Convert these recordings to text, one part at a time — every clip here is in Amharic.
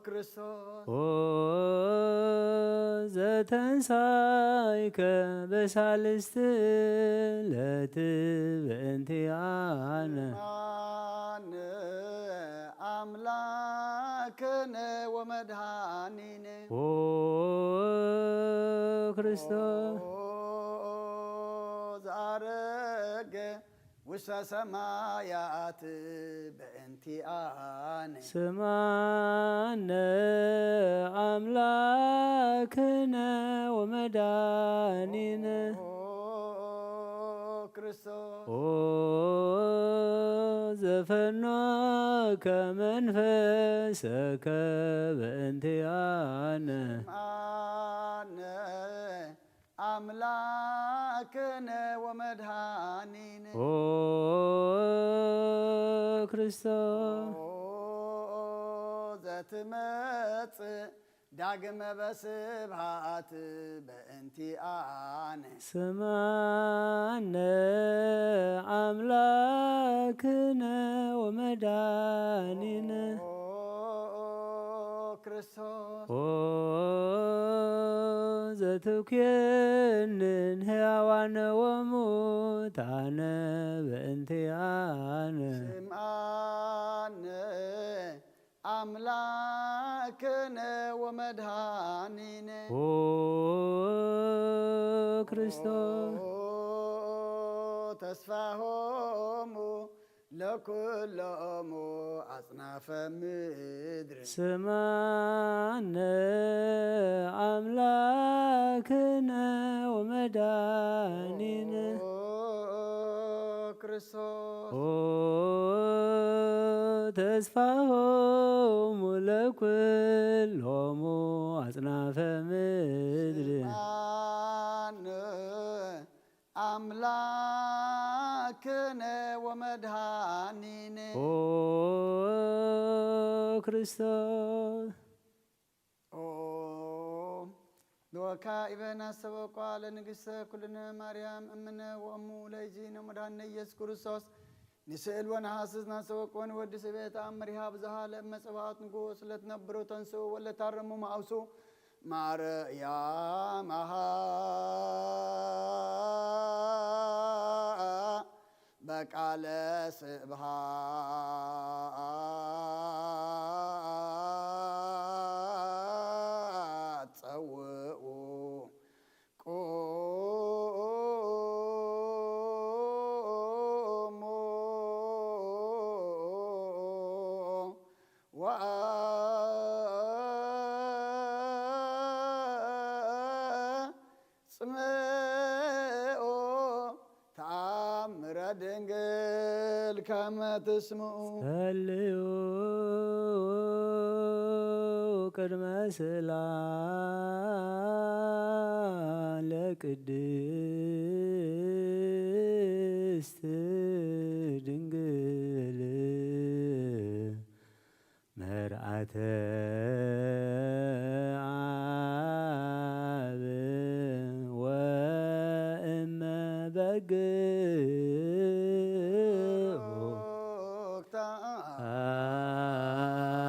ክርስቶስ ኦ ዘተንሳይከ በሳልስት ዕለት በእንቲአነ ማን አምላክነ ወመድኃኒነ ኦ ክርስቶስ ዘአረገ ውስተ ሰማያት በእንቲአነ ስማነ አምላክነ ወመድኃኒነ ክርስቶስ ኦ ዘፈኖከ መንፈሰከ በእንቲአነ ማነ አምላክነ ወመድኃኒነ ኦ ክርስቶስ ዘትመጽእ ዳግመ በስብሐት በእንቲአነ ስማነ አምላክነ ወመድኃኒነ ክርስቶስ ኦ ዘትኩንን ሕያዋነ ወሙታነ በእንቲአነ ስምዓነ አምላክነ ወመድኃኒነ ኦ ክርስቶስ ተስፋሆሙ ለኩሎሙ አጽናፈ ምድር ስማነ አምላክነ ወመድኃኒነ ክርስቶስ ኦ ተስፋሆሙ ለኩሎሙ አጽናፈ ምድር ስምዓነ አምላክነ ወመድኃኒነ ኦ ክርስቶስ ኦ ወካዕበነ አስተበቋ ለንግሥተ ኩልነ ማርያም እምነ ወእሙ ለእግዚእነ መድኃኒነ ኢየሱስ ክርስቶስ ንስእል ወነሐስስ ናሰበቆን ወዲ ስቤት አመሪሃ ብዝሃ ለእመ ጽባኦት ንጉሥ ለትነብሩ ተንሥኡ ወለታረሙ ማእሱ ማርያም በቃለ ስብሐት ጸውዑ ቁሙ ወአጽምዑ ተአምረ ድንግል ከመ ትስምዑ ጸልዩ ቅድመ ስእላን ለቅድስት ድንግል መርዓተ አብ ወእመ በግዕ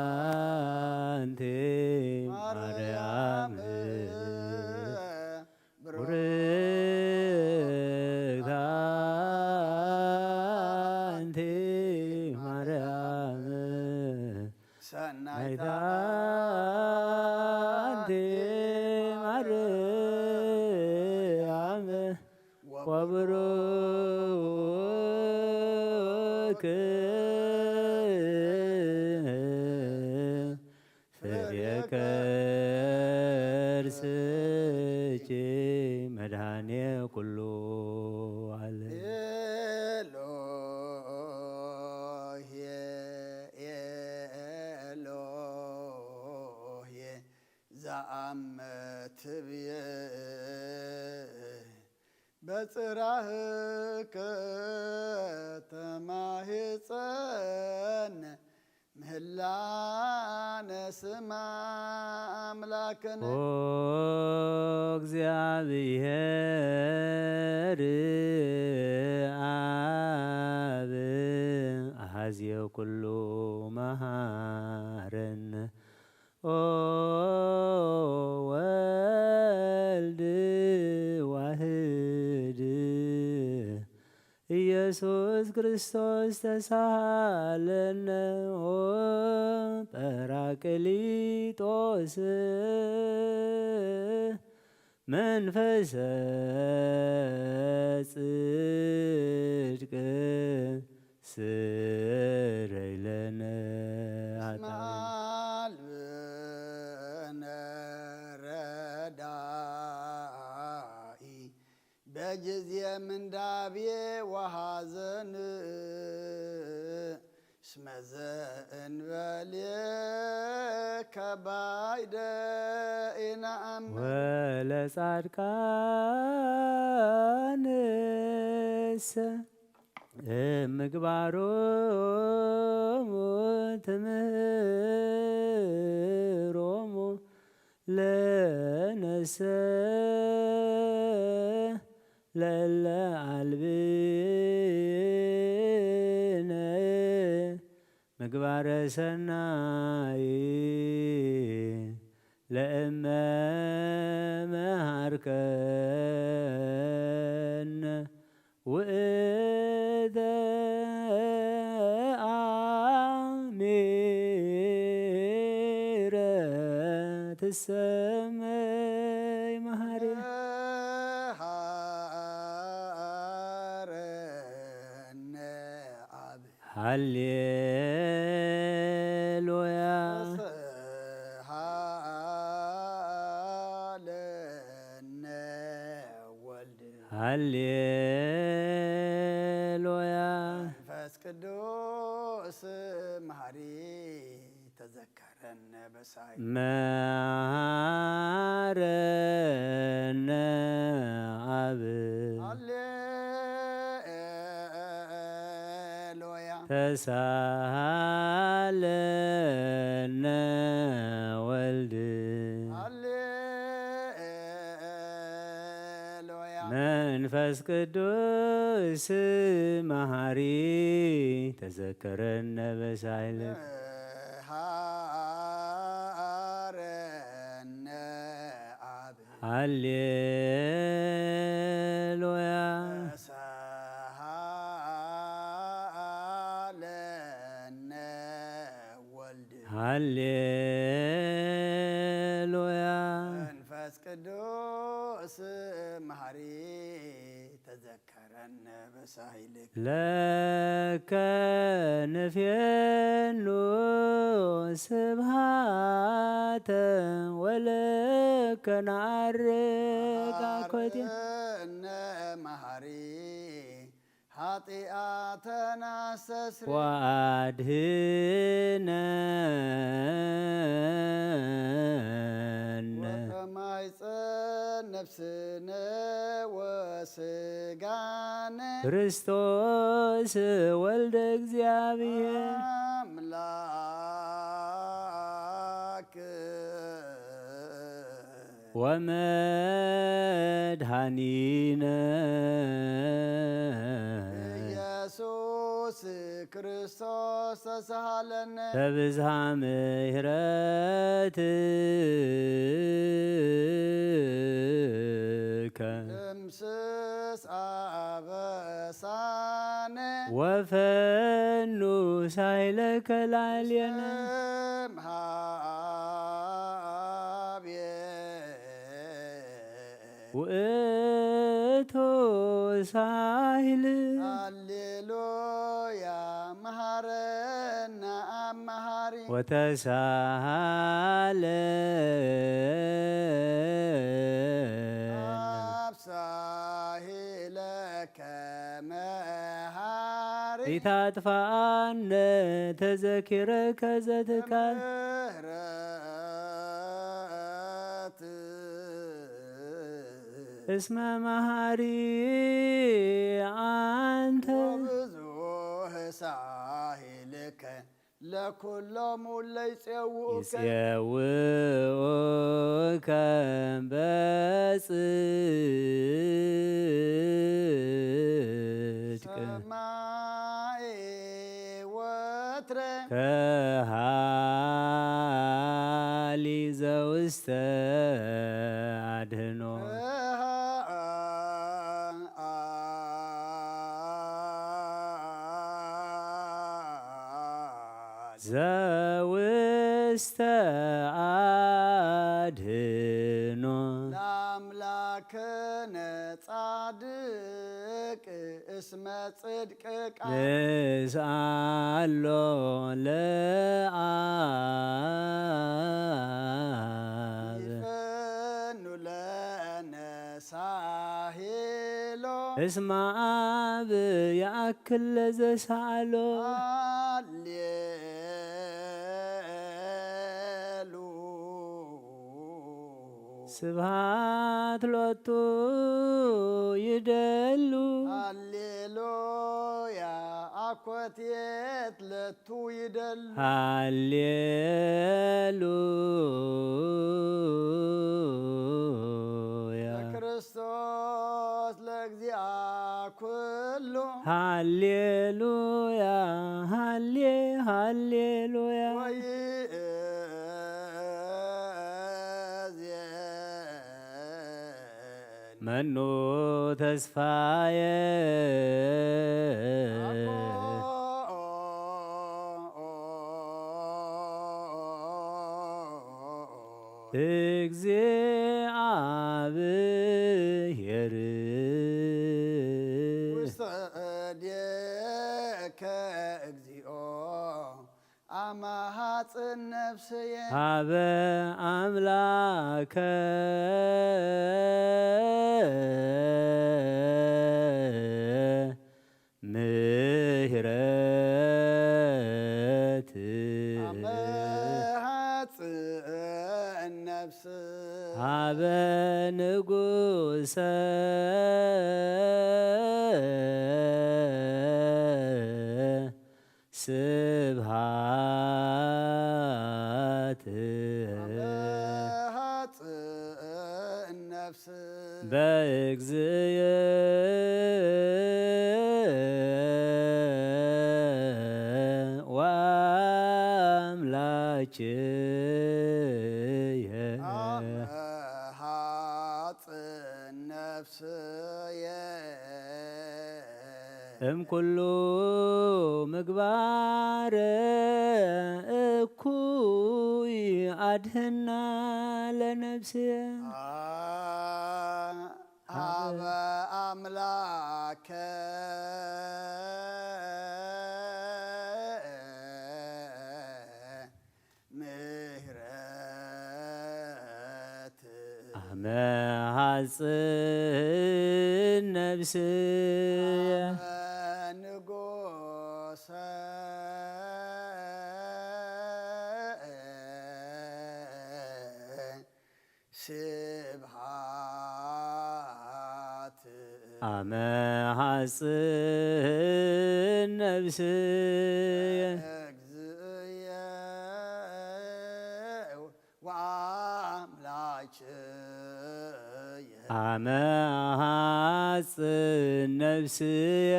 አንቲ ማርያም ቡርክት አንቲ ማርያም ሰናይታ አንቲ ማርያም ወቡሩክ ፍሬ ከርስኪ መድኃኔ ኩሉ ዓለም ኤሎሄ ኤሎሄ ዘአመ ትብየ በጽራህከ ተማህፀነ ምህላነ ስማ አምላክነ ኦ እግዚአብሔር አብ አሐዝየ ኩሉ መሃረነ ኦ ወልድ ዋህድ ኢየሱስ ክርስቶስ ተሳሃለነ ኦ ጰራቅሊጦስ መንፈሰ ጽድቅ ስረይ ለነ ስማልብነ ረዳኢ በጊዜ ምንዳቤ ወሐዘን እስመዘ እንበሌከ ባይደ ኢነአምን ወለጻድቃንሰ እምግባሮሙ ትምህሮሙ ለነሰ ለለ አልብነ ምግባረ ሰናይ ለእመ መሃርከነ ውእተ አሜረ ትሰመይ መሃሪ ሃረነ አብ ሃሌሉያ ሃለነ ወልድ ሃሌሉያ መንፈስ ቅዱስ መሐሪ ተዘከረነ በሳይ መሃረነ አብ ሃሌሉያ ተሳሃለነ ወልድ ሃሌሉያ መንፈስ ቅዱስ መሐሪ ተዘከረነ በሳይል ሃረነ አብ ሃሌሉያ ተሳሃለነ ወልድ ሃሌሉያ መንፈስ ቅዱስ መሐሪ ተዘከረነ በሳይልክ ለከ ንፌኑ ስብሃተ ወለከ ናርግ አኮቴ ሃረነ መሐሪ ኃጢአተና አስተስሪ ወአድኅነነ ወከማይፀን ነፍስነ ወስጋነ ክርስቶስ ወልደ እግዚአብሔር አምላክ ወመድኃኒነ ኢየሱስ ክርስቶስ ተሳሃለነ በብዝሃ ምሕረትከ ድምስስ አበሳነ ወፈኑ ሳይለከ ላዕሌነ ውእቱ ሳይል ሃሌሉያ መሐረነ አብ መሐሪ ወተሳሃለነ አብ ሳሂለከ መሐሪ ኢታጥፋአነ ተዘኪረከ ዘትካል ምህረት እስመ መሐሪ አንተ ወብዙሕ ሳሂልከ ለኩሎሙ ለይፄውኡከ ይፄውኡከ በጽድቅ ሰማይ ወትረ ከሃሌ ውስተ አድህኖ ዘውስተ አድህኖ ለአምላክነ ጻድቅ እስመ ጽድቅ ቃል ንስአሎ ለአብ ይፈኑ ለነ ሳሄሎ እስመ አብ ያእክል ለዘሳአሎ ሃሌሉ ስብሃት ሎቱ ይደሉ ሃሌሉያ አኮቴት ለቱ ይደሉ ሃሌሉያ ለክርስቶስ ለእግዚአ ኩሉ ሃሌሉያ ሃሌሉያ ወይእዜን መኑ ተስፋየ እግዚአብሔር ውስተ እዴከ እግዚኦ አማሃፅን ነፍስየ ሀበ አምላከ ምህረት አማሃፅን ነፍስ ሀበ ንጉሰ ስብሃት አማሃፅን ነፍስ በእግዚእየ ወአምላክየ አማሃፅን ነፍስየ እምኩሉ ምግባር እኩይ አድህና ለነፍስየ ሀበ አምላከ ምህረት አመሃፅን ነፍስየ ንጉሰ ስብሃት አመሃፅን ነፍስየ እግዚእየ ወአምላክየ አመሃፅን ነፍስየ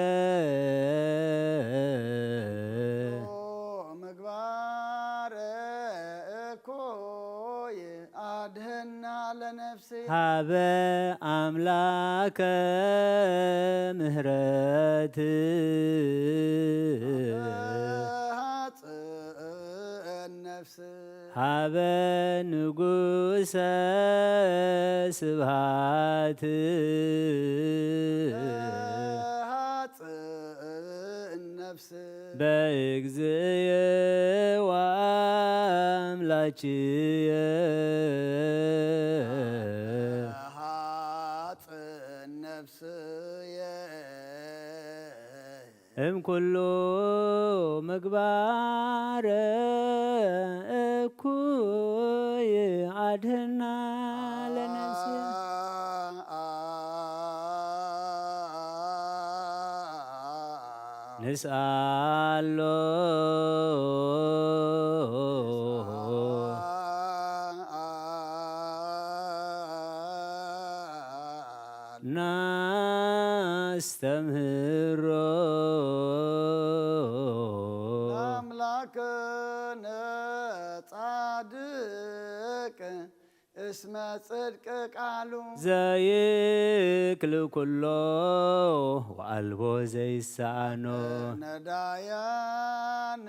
ምግባረ እኩይ አድህና ለነፍስየ ሀበ አምላከ ምህረት አማሃፅን ነፍስ ሀበ ንጉሰ ስብሃት አማሃፅን ነፍስ በእግዚእየ ወአምላክየ አማሃፅን ነፍስየ እምኩሉ ምግባረ እኩይ አድህና ለነፍስየ ንስአሎ ናስተምህሮ አምላክነ ጻድቅ እስመ ጽድቅ ቃሉ ዘይክል ኩሎ ወአልቦ ዘይሳኖ ነዳያን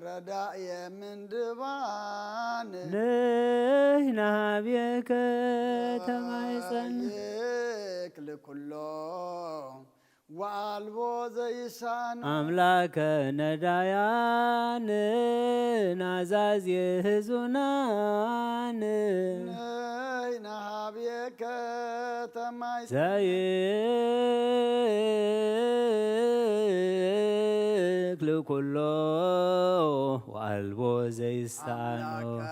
ረዳየ ምንድባን ንሕና ኀቤከ ተማኅፀን ዘይክል ኩሎ ወአልቦ ዘይሳኖ አምላከ ነዳያን ናዛዝ የሕዙናን ንሕና ኀቤከ ተማኅፀን ዘይክል ኩሎ ወአልቦ ዘይሳኖ አምላከ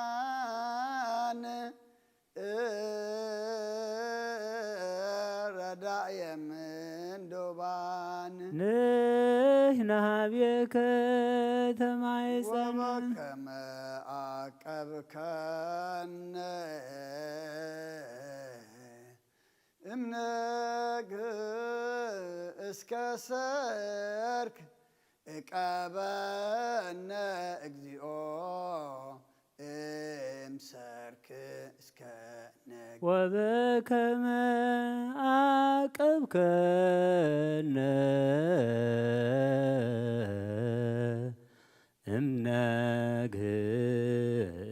ነዳያን ረዳየ ምንዱባን ንሕና ኀቤከ ተማኅፀን ወበከመ አቀብከነ እምነግህ እስከ ሰርክ እቀበነ እግዚኦ እምሰርክ እስከ ነግ ወበከመ አቀብከነ እምነግህ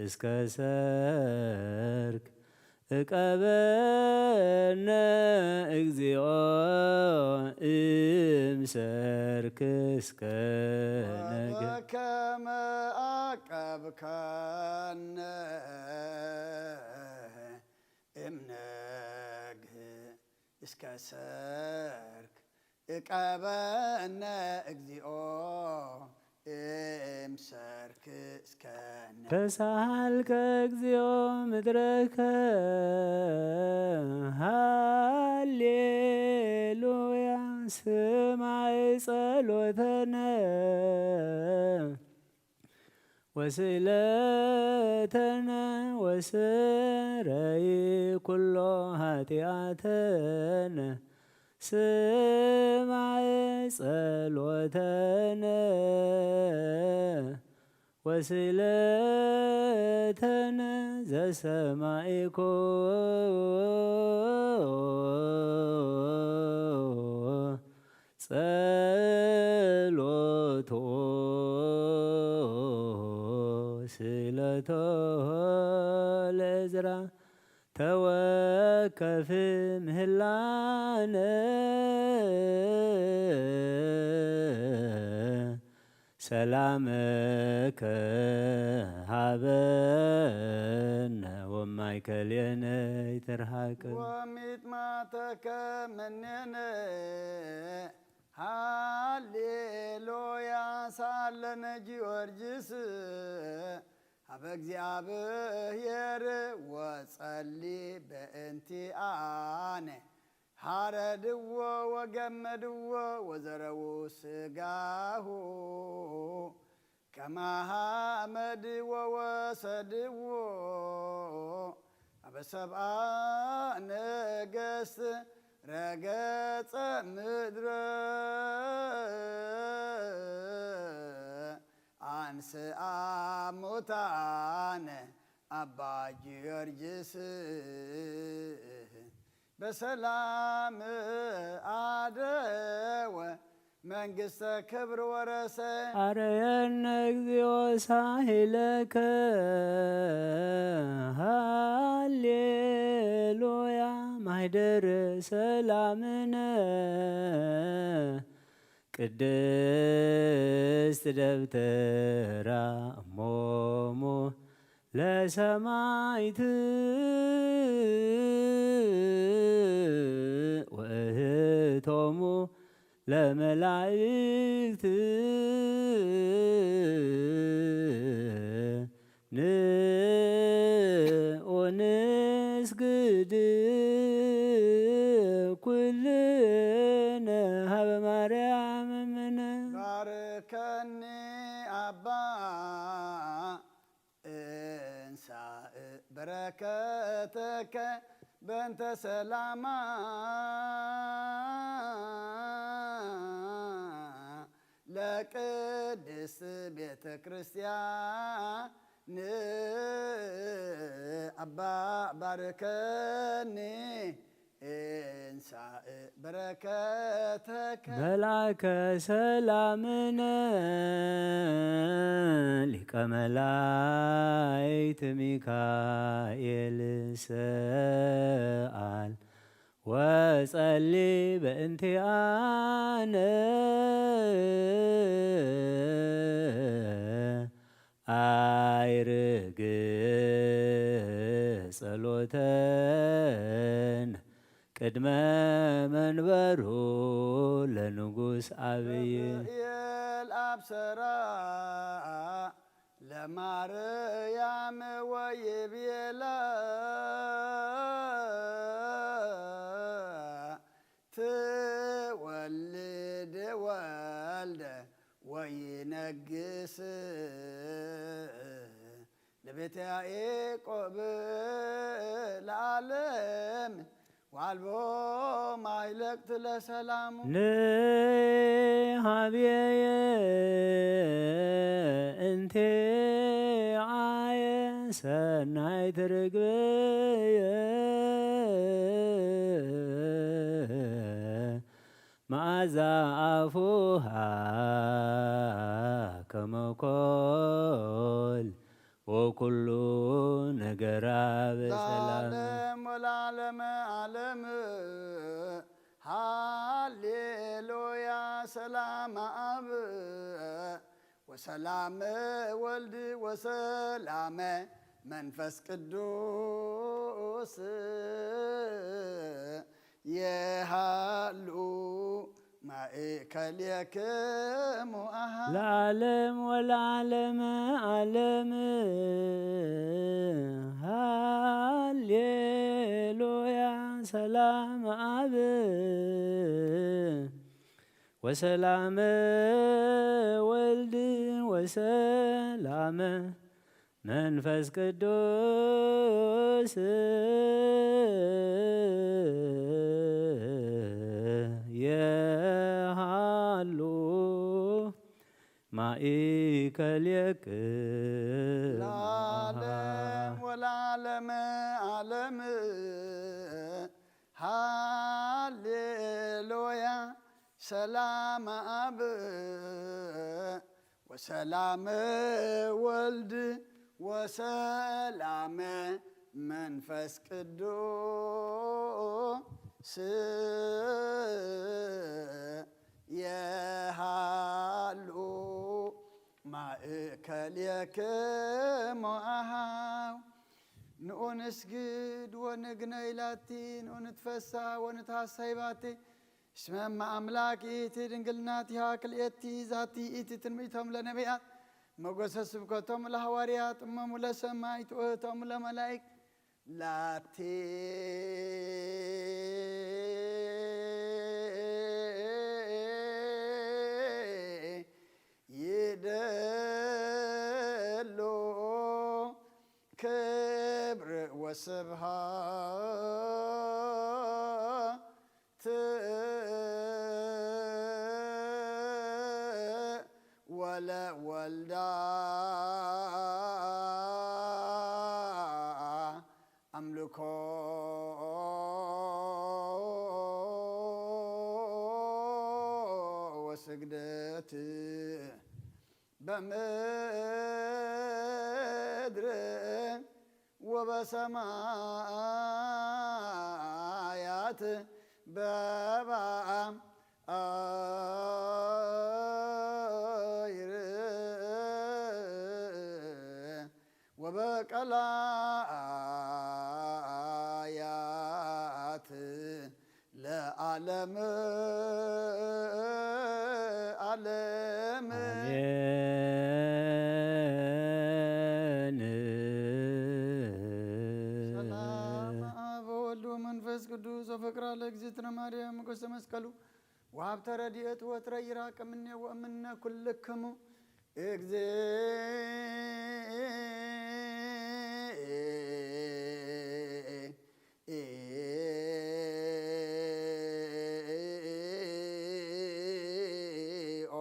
እስከ ሰርክ እቀበነ እግዚኦ እምሰርክ እስከ ነገ ወበከመ አቀብከነ እምነግህ እስከ ሰርክ እቀበነ እግዚኦ እምሰርክ እስከ ነግ ተሳሃልከ እግዚኦ ምድረከ ሃሌሉያ ስማዕ ጸሎተነ ወስእለተነ ወስረይ ኩሎ ኃጢአተነ ስማዕ ጸሎተነ ወስእለተነ ዘሰማዕኮ ጸሎቶ ስእለቶ ለዕዝራ ተወከፍ ምህላነ ሰላመከ ሀበነ ወማእከሌነ ይትርሐቅ ወሚጥማተከ መኔነ ሃሌሉያ ሳለነ ጊዮርጊስ ሀበ እግዚአብሔር ወጸሊ በእንቲአነ ሐረድዎ ወገመድዎ ወዘረው ስጋሁ ከማሃመድ ወወሰድዎ አበሰብአ ነገሥት ረገጸ ምድረ አንስአ ሙታነ አባ ጊዮርጊስ በሰላም አደወ መንግሥተ ክብር ወረሰ አርየነ እግዚኦ ሳሂለከ ሃሌሉያ ማኅደረ ሰላምነ ቅድስት ደብተራ እሞሙ ለሰማዕት ወእህቶሙ ለመላእክት ንስግድ ኩልነ ሀበ ማርያም እምነ ባርከኒ አባ እንሳእ በረከተከ በእንተ ሰላማ በቅድስት ቤተ ክርስቲያን አባ ባርከኒ እንሳእ በረከተከ መላከ ሰላምነ ሊቀ መላእክት ሚካኤል ሰአል ወጸሊ በእንቲአነ አይርግ ጸሎተን ቅድመ መንበሩ ለንጉሥ አብይ የልአብሰራ ለማርያም ወይቤላ ትወልድ ወልደ ወይነግስ ለቤተ ያዕቆብ ለዓለም ዋልቦ ማይለቅት ለሰላሙ ንሃብየ እንቴ አየ ሰናይ ትርግብየ መዓዛ አፉሃ ከመኮል ወኩሉ ነገራ በሰላም ለዓለም ወለዓለመ ዓለም ሃሌሉያ ሰላም አብ ወሰላም ወልድ ወሰላም መንፈስ ቅዱስ የሃሉ ማእከልክሙ ለዓለም ወለዓለመ ዓለም ሃሌሉያ ሰላም አብ ወሰላም ወልድ ወሰላም መንፈስ ቅዱስ የሃሉ ማእከልክሙ ለዓለም ወለዓለመ ዓለም ሃሌሉያ ሰላም አብ ወሰላም ወልድ ወሰላም መንፈስ ቅዱስ የሃሉ ማእከልክሙ አኀው ንዑ ንስግድ ወንግነይ ላቲ ንዑ ንትፈሳ ወንትሐሰይ ባቲ እስመ እመ አምላክ ኢቲ ድንግልናቲሃ ክልኤቲ ዛቲ ኢቲ ትንቢቶም ለነቢያት መጐሰ ስብከቶም ለሐዋርያት እሞሙ ለሰማዕት ውእቶሙ ለመላእክት ላቲ ይደሎ ክብር ወስብሐት ወለወልዳ አምልኮ ወስግደት በምድር ወበሰማያት በባዕም አይር ወበቀላያት ለዓለም ዓለም አሜን። ሰላም አብ ወወልድ ወመንፈስ ቅዱስ ወፍቅራ ለእግዝእትነ ማርያም ሞገሰ መስቀሉ ወሀብተ ረድኤቱ ወትረ ይራቅ እምኔ ወእምነ ኩልክሙ እግዚኦ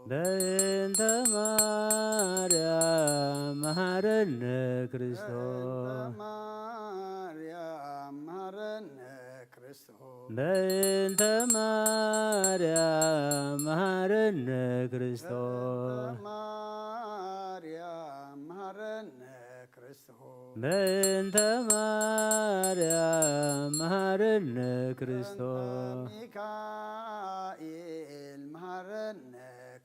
በእንተ ማርያም መሐረነ ክርስቶስ ማርያም መሐረነ ክርስቶስ በእንተ ማርያም መሐረነ ክርስቶስ ማርያም መሐረነ ክርስቶስ በእንተ ማርያም መሐረነ ክርስቶስ ሚካኤል መሐረነ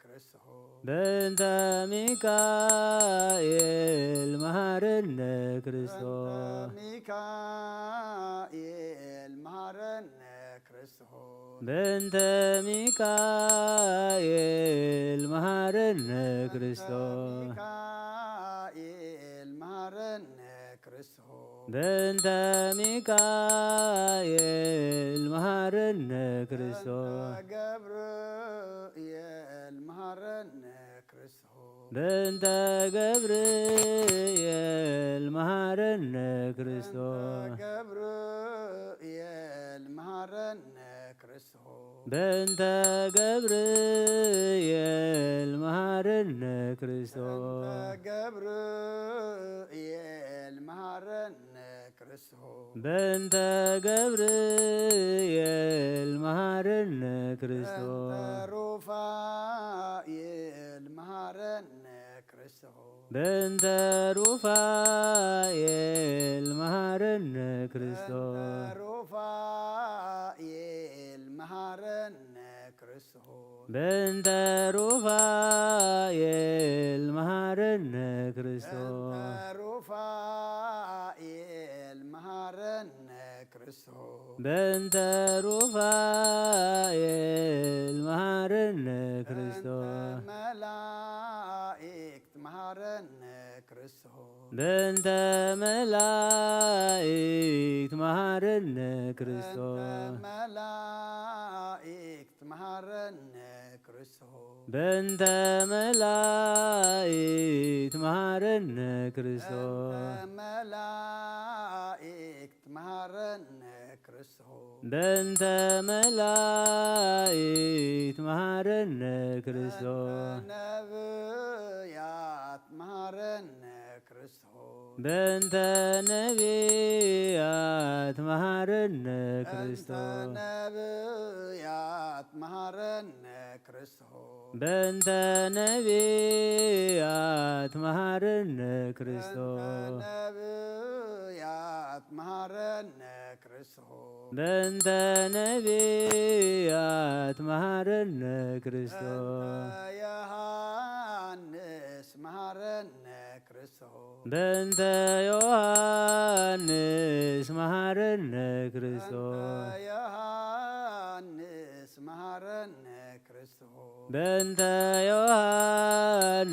ክርስቶስ በእንተ ሚካኤል መሐረነ ክርስቶስ ሚካኤል መሐረነ ክርስቶስ በእንተ ሚካኤል መሐረነ ክርስቶስ ሚካኤል መሐረነ ክርስቶስ በእንተ ሚካኤል መሐረነ ክርስቶስ ገብርኤል መሐረነ ክርስቶስ በእንተ ገብርኤል መሐረነ ክርስቶስ ገብርኤል መሐረነ ክርስቶስ በእንተ ገብርኤል መሐረነ ክርስቶስ ገብርኤል መሐረነ ክርስቶስ በእንተ ገብርኤል መሐረነ ክርስቶስ በእንተ ሩፋኤል መሐረነ ክርስቶስ በእንተ ሩፋኤል መሐረነ ክርስቶስ ሩፋኤል መሐረነ ክርስቶስ በእንተ ሩፋኤል መሐረነ ክርስቶስ ሩፋኤል መሐረነ ክርስቶስ በእንተ ሩፋኤል መሐረነ ክርስቶስ መላእክት መሐረነ ክርስቶስ በእንተ መላእክት መሐረነ ክርስቶስ መላእክት መሐረነ ክርስቶስ በእንተ መላእክት መሐረነ ክርስቶስ መላእክት መሐረነ ክርስቶስ በእንተ መላእክት መሐረነ ክርስቶስ ነቢያት መሐረነ ክርስቶስ በእንተ ነቢያት መሐረነ ክርስቶስ ነቢያት መሐረነ ክርስቶስ በእንተ ነቢያት መሐረነ ክርስቶስ ነቢያት መሐረነ ክርስቶስ በእንተ ነቢያት መሐረነ ክርስቶስ ዮሐንስ መሐረነ ክርስቶስ በእንተ ዮሐንስ መሐረነ ክርስቶስ ዮሐንስ መሐረነ ክርስቶስ በእንተ ዮሐንስ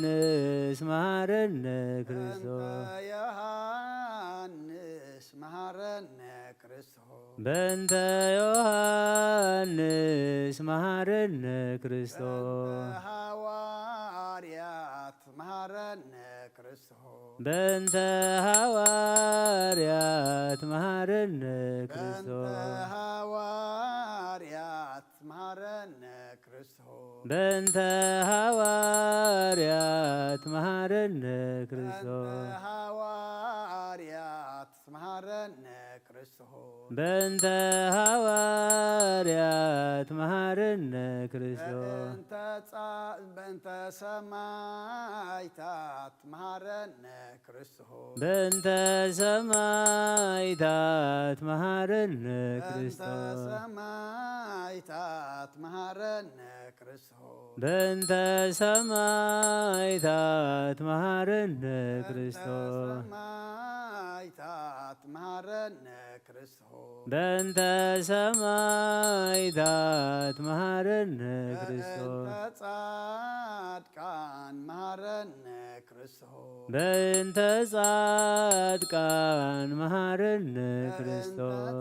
መሐረነ ክርስቶስ ዮሐንስ መሐረነ ክርስቶስ በእንተ ዮሐንስ መሐረነ ክርስቶስ ሐዋርያት መሐረነ ክርስቶስ በእንተ ሐዋርያት መሐረነ ክርስቶስ ሐዋርያት መሐረነ ክርስቶስ በእንተ ሐዋርያት መሐረነ ክርስቶስ ሐዋርያት መሐረነ ክርስቶስ በእንተ ሐዋርያት መሐረነ ክርስቶስ በእንተ ሰማዕታት መሐረነ ክርስቶስ በእንተ ሰማዕታት መሐረነ ክርስቶስ ሰማዕታት መሐረነ ክርስቶስ በእንተ ሰማዕታት መሐረነ ክርስቶስ ሰማዕታት መሐረነ ክርስቶስ በእንተ ሰማዕታት መሐረነ ክርስቶስ ጻድቃን መሐረነ ክርስቶስ በእንተ ጻድቃን መሐረነ ክርስቶስ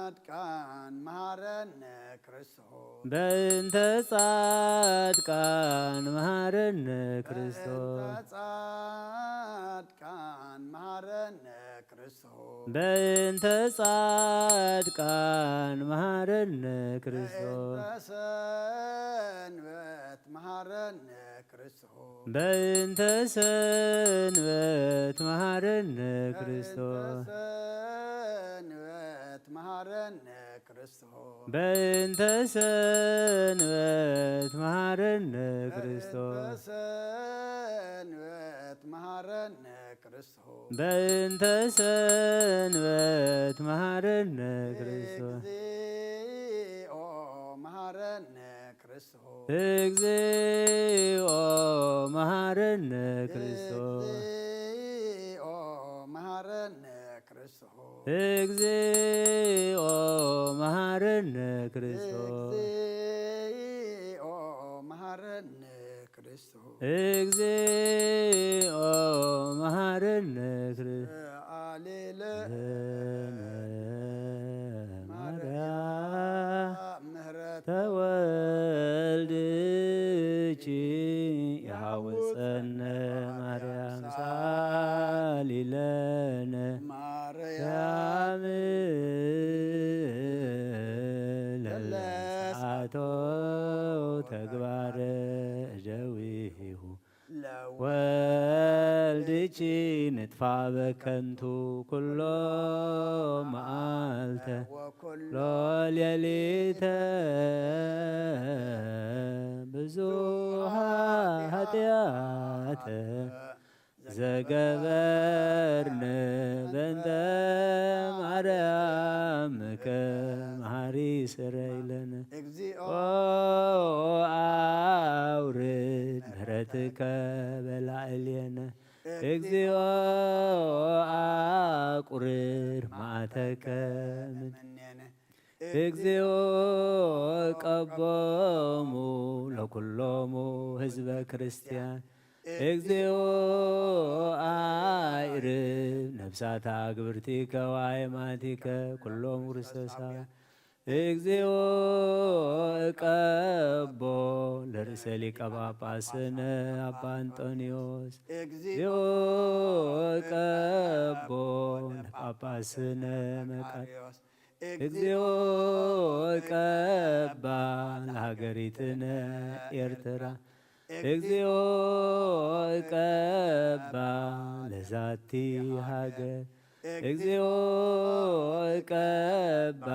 ጻድቃን መሐረነ ክርስቶስ በእንተ ጻድቃን መሐረነ ክርስቶስ ጻድቃን መሐረነ ክርስቶስ በእንተ ጻድቃን መሐረነ ክርስቶስ ሰንበት መሐረነ ክርስቶስ በእንተ ሰንበት መሐረነ ክርስቶስ ሰንበት መሐረነ ክርስቶስ በእንተ ሰንበት መሐረነ ክርስቶስ ሰንበት መሐረነ ክርስቶስ በእንተ ሰንበት መሐረነ ክርስቶስ እግዚኦ መሐረነ ክርስቶስ እግዚኦ መሐረነ ክርስቶስ እግዚኦ መሐረነ ክርስቶስ እግዚኦ መሐረነ ክርስቶስ እግዚኦ መሐረነ ክርስቶስ እግዚኦ መሐረነ ክርስቶስ አሌለ ማርያም ምህረት ተወልድኪ ያውፀነ ማርያም ሳሊለነ ማርያም ለለአቶ ተግባረ እደዊሁ ለው ወልድኪ ንጥፋ በከንቱ ኩሎ መዓልተ ወኩሎ ሎሌሊተ ብዙሃ ኃጢአተ ዘገበርነ በእንተ ማርያምከ መሐሪ ስረይለነ እግዚኦ አውርድ ምሕረትከ በላዕሌነ እግዚኦ አቁርር መዓተከ እምኔነ እግዚኦ ቀቦሙ ለኩሎሙ ህዝበ ክርስቲያን እግዚኦ አዕርብ ነፍሳታ ግብርቲከ ወአእማቲከ ኩሎሙ ክርስቶሳ እግዚኦ እቀቦ ለርእሰ ሊቀ ጳጳስነ አባ አንጦንዮስ እግዚኦ እቀቦ ለጳጳስነ መቃርዮስ እግዚኦ እቀባ ለሀገሪትነ ኤርትራ እግዚኦ እቀባ ለዛቲ ሃገር እግዚኦ እቀባ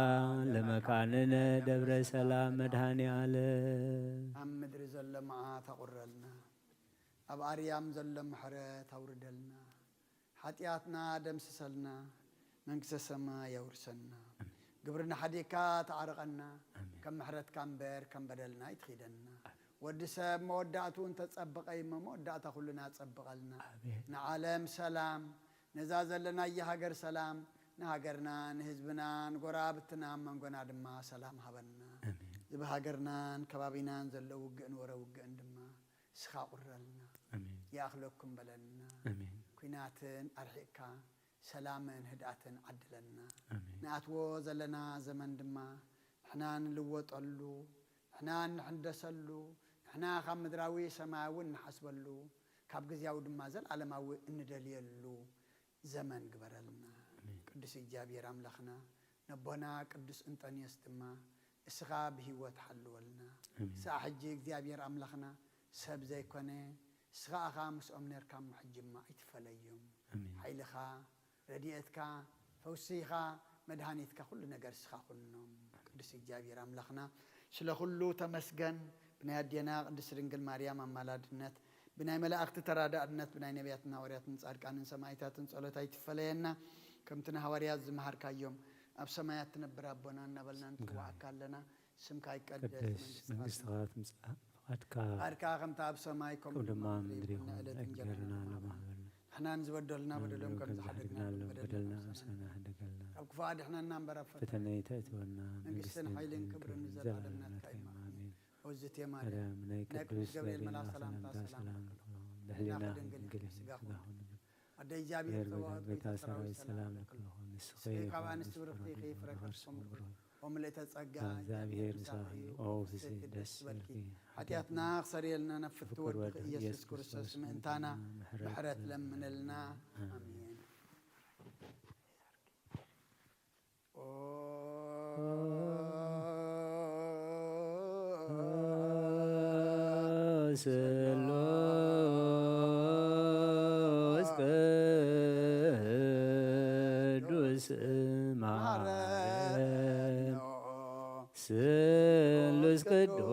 ለመካንነ ደብረ ሰላም መድኃኔ ዓለም ኣብ ምድሪ ዘሎ መዓት ኣቑረልና ኣብ ኣርያም ዘሎ ምሕረት ኣውርደልና ሓጢኣትና ደምስሰልና መንግስተ ሰማይ የውርሰና ግብርና ሓዲካ ተዓርቐና ከም ምሕረትካ እምበር ከም በደልና ይትኺደና ወዲ ሰብ መወዳእቱ እንተጸብቀ እሞ መወዳእታ ኩልና ጸብቀልና ንዓለም ሰላም ነዛ ዘለና የሃገር ሰላም ንሃገርና ንህዝብና ንጎራብትና መንጎና ድማ ሰላም ሃበና ዝበሃገርናን ከባቢናን ዘሎ ውግእን ወረ ውግእን ድማ ስኻ ቁረልና ይኣኽለኩም በለና ኩናትን ኣርሒቕካ ሰላምን ህድኣትን ዓድለና ንኣትዎ ዘለና ዘመን ድማ ንሕና ንልወጠሉ ንሕና ንሕንደሰሉ ንሕና ካብ ምድራዊ ሰማያውን ንሓስበሉ ካብ ግዝያዊ ድማ ዘለዓለማዊ እንደልየሉ ዘመን ግበረልና ቅዱስ እግዚአብሔር ኣምላኽና ነቦና ቅዱስ እንጦንዮስ ድማ እስኻ ብሂወት ሓልወልና እስኻ ሕጂ እግዚአብሔር ኣምላኽና ሰብ ዘይኮነ እስኻ ኣኻ ምስኦም ነርካ ሕጂማ ኣይትፈለዮም ሓይልኻ ረድኤትካ ፈውሲኻ መድኃኒትካ ኩሉ ነገር እስኻ ኩልኖም ቅዱስ እግዚአብሔር ኣምላኽና ስለ ኩሉ ተመስገን ብናይ ኣዴና ቅድስት ድንግል ማርያም ኣማላድነት ብናይ መላእክቲ ተራዳእነት ብናይ ነቢያትን ሐዋርያትን ጻድቃንን ሰማዕታትን ጸሎት ኣይትፈለየና ከምቲ ሐዋርያት ዝመሃርካዮም ኣብ ሰማያት ትነብር ኣቦና እናበልና ንጽዋዕካ ኣለና ስምካ ይቀደስ መንግስትኻ ትምጻእ ፈቃድካ ከምታ ኣብ ሰማይ ከምኡ ድማ ምድሪ ይኹን እንጀራና ለማህበልና احنا نزبدلنا بدلهم كم زحدقنا بدلنا أمسنا حدقلنا كم كفاد احنا ننبر فتنة تأتونا نقصنا حيلين كبر نزل علمنا التايم آمين وزت يا مال نايك قبل ملا سلام سلام دحلنا نقلي أدي إيجابي بتاسر السلام لكلهم سخي قوان السورقي خيف ركبكم وملئت تصقى زابير مساخي أو في سيدس حتياتنا خسري لنا نفت ورد يسوس كريستوس منتانا بحرت لمن لنا آمين سلوس قدوس مارم سلوس قدوس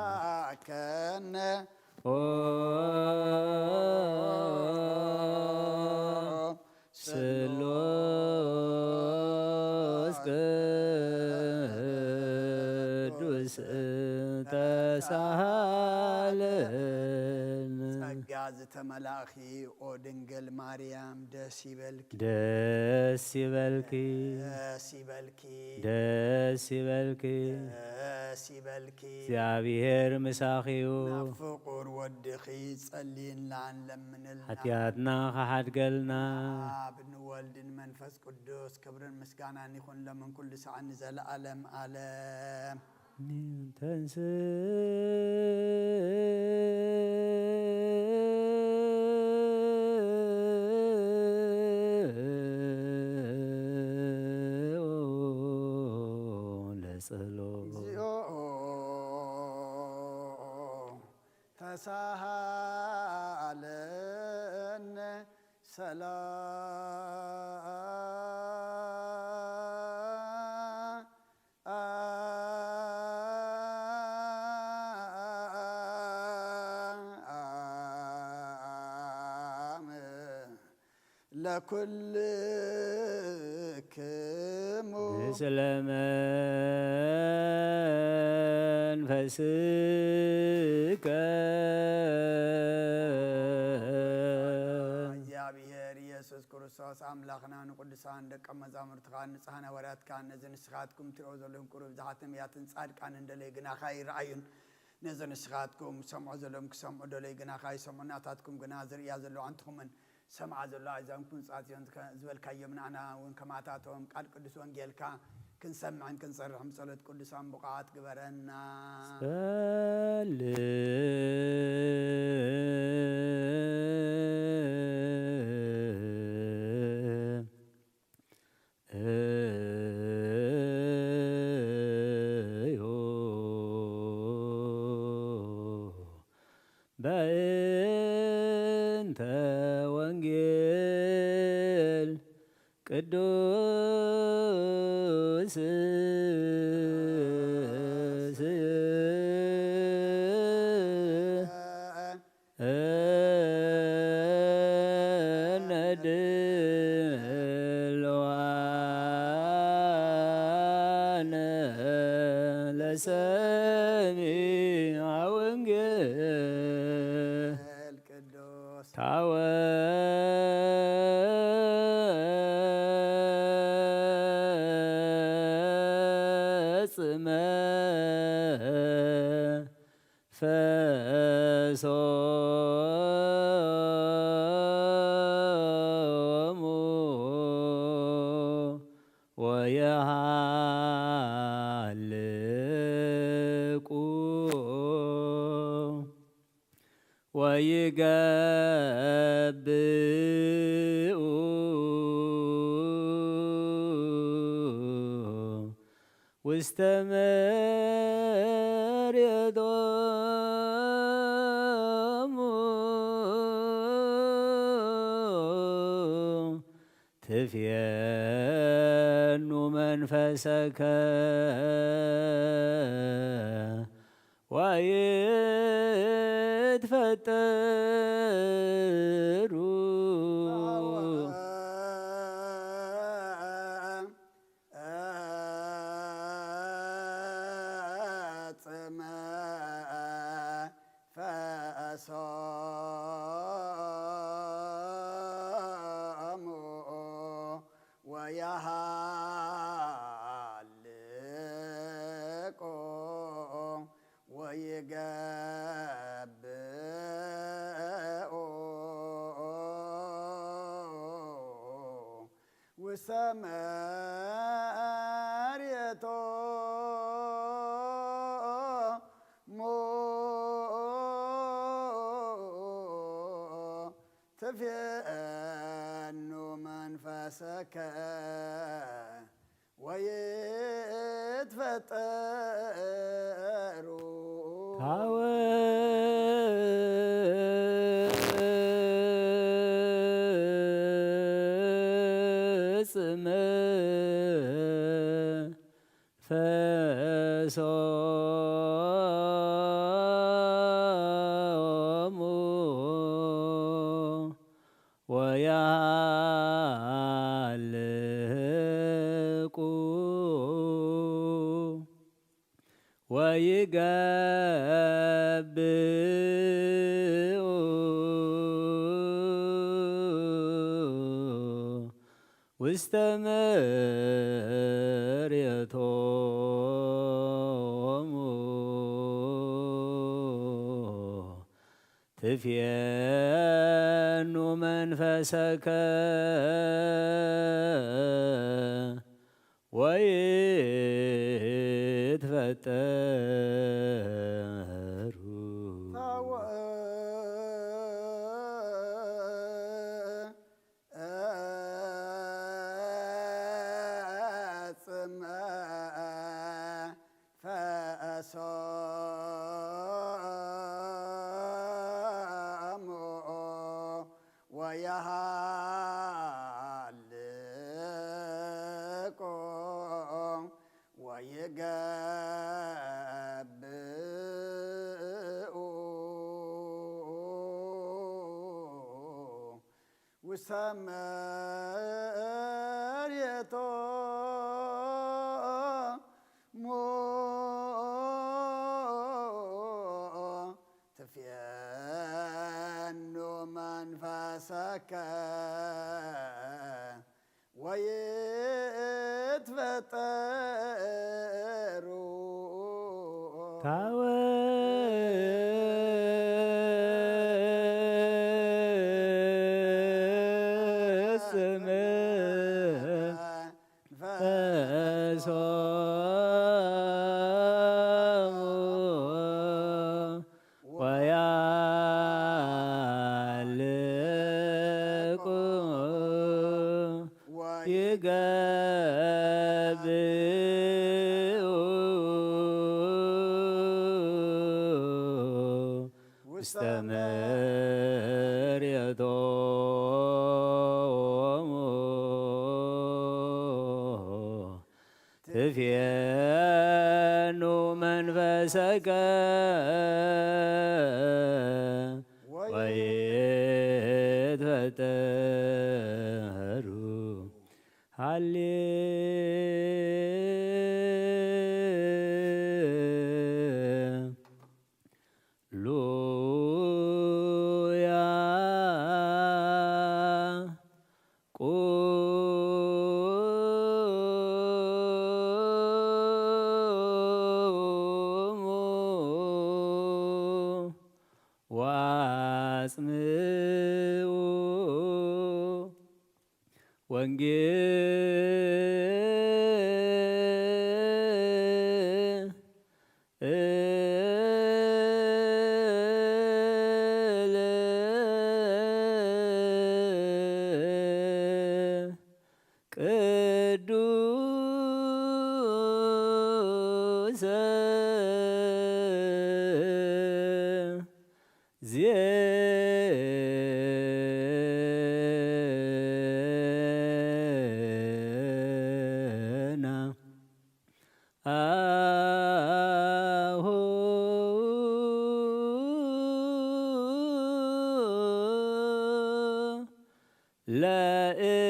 مهاكنا سلوس قدوس تسهلن ጸጋዝተ መላእኺ ኦ ድንግል ማርያም ደስ ይበልኪ ደስ ይበልኪ ደስ ይበልኪ ደስ ይበልኪ ደስ ይበልኪ እግዚአብሔር ምሳኺዩ ናብ ፍቁር ወድኺ ጸልይናን ለምንልና ሓጢኣትና ኸሓድገልና ኣብ ንወልድን መንፈስ ቅዱስ ክብርን ምስጋናን ይኹን ለምን ኩሉ ሰዓት ንዘለዓለም ዓለም ተንስ ተሳሃለነ ሰላም ለኩልክሙ ምስለ መንፈስከ እግዚአብሔር ኢየሱስ ክርስቶስ አምላኽና ንቅዱሳን ደቀ መዛሙርትኻ ንጽሕነ ወርያትካ ነዚ ንስኻትኩም ትሪኦ ዘለኹም ቁሩብ ብዙሓት ነቢያትን ጻድቃን እንደለይ ግናኻ ይረአዩን ነዚ ንስኻትኩም ሰምዖ ዘለዎም ክሰምዑ ደለይ ግናኻ ይሰምዑ ናታትኩም ግና ዝርእያ ዘለዋ አንትኹምን ሰምዓ ዘለዋ እዛንኩም ጻትዮም ዝበልካዮም ንዓና እውን ከማታቶም ቃል ቅዱስ ወንጌልካ ክንሰምዕን ክንሰርሕም ጸሎት ቅዱሳን ቡቕዓት ግበረና በእንተ ወንጌል ቅዱስ ነድልዋነ ለሰሚዐ ወንጌል ቅዱስ ታወጽመ ፈሶሙ ወየሃልቁ ወይገብኡ ውስተ መሬቶሙ ትፌኑ መንፈሰከ ወይትፈጠሩ ጽመ ፈሶሙ ወየሃልቆ ወይገብኦ ውስተ መሬቶሙ ትፌኑ መንፈሰከ ወይትፈጠሩ ታወጽመ ፈሶሙ ወያልቁ ወይገብኡ ውስተ መሬቶሙ ትፌኑ መንፈሰከ ወይትፈጠሩ ጽመ ፈሶሙ ውስተ መሬቶ ትፌኑ መንፈሰከ ወይትፈጠሩ ውስተ መሬቶሙ ትፌኑ መንፈሰከ ወይትፈጠሩ ሃሌሉያ ቁሙ ወአጽምዑ ቅዱስ ዜና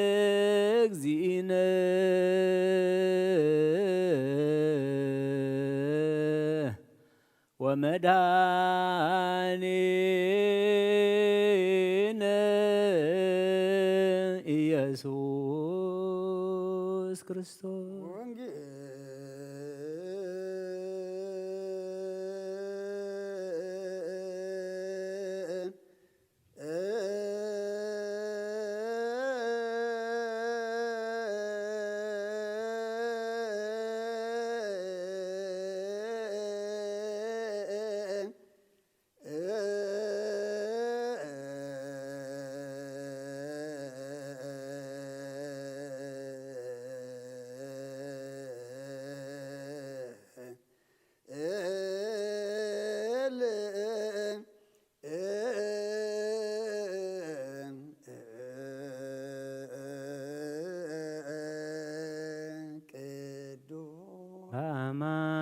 ለእግዚእነ ወመድኃኒነ ኢየሱስ ክርስቶስ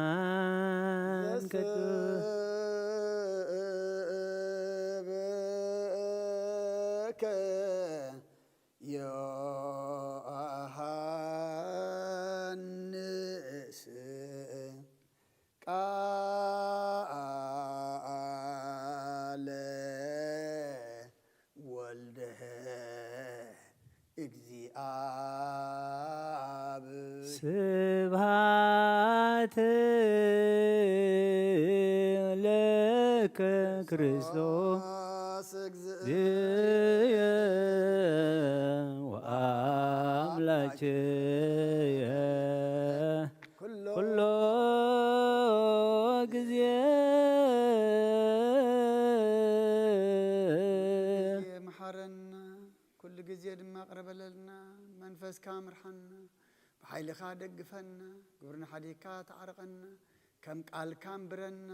አማን ዘስብከ ዮሐንስ ቃለ ወልደ እግዚአብሔር ስብሐት ለከ ክርስቶስ እግዚእየ ወአምላክየ ኩሎ ጊዜ መሐረና ኩሉ ጊዜ ድማ ቅረበለልና መንፈስካ ምርሐና ብሓይልኻ ደግፈና ግብርና ሓዲካ ተዓርቐና ከም ቃልካ እምብረና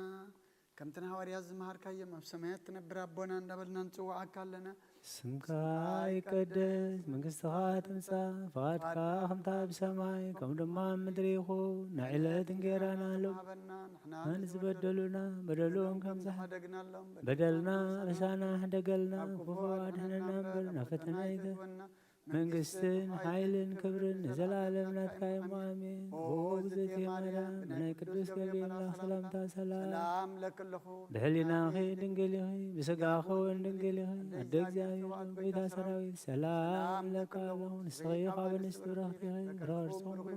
ከምትና ሐዋርያት ዝመሃርካዮም ኣብ ሰማያት ትነብር ኣቦና እንዳበልና ንጽዋዓካ ኣለና ስምካ ይቀደስ መንግሥትኻ ትምጻእ ፈቃድካ ከምታ ብሰማይ ከም ድማ ኣብ ምድሪ ይኹን ንዕለት እንጀራና ሎም ኣን ዝበደሉና በደሉን ከም ሓደግናሎም በደልና ርሳና ሕደገልና ክፉ ኣድኅነና እምበር ናብ ፈተና ይግበና መንግሥትን ሓይልን ክብርን ንዘላለም ናትካ እሞ ኣሜን። ኦ እግዝእትየ ማርያም ናይ ቅዱስ ገብርኤል ሰላምታ ሰላም ለክልኹ ብሕሊናኺ ድንግል ኢኺ ብሥጋኺ እውን ድንግል ኢኺ ኣደ እግዚአብሔር ጐይታ ሰራዊት ሰላም ለካ ኣለኹ ንስኺ ካብ ኣንስቲ ብረኽቲ ኢኺ ረኸርሶም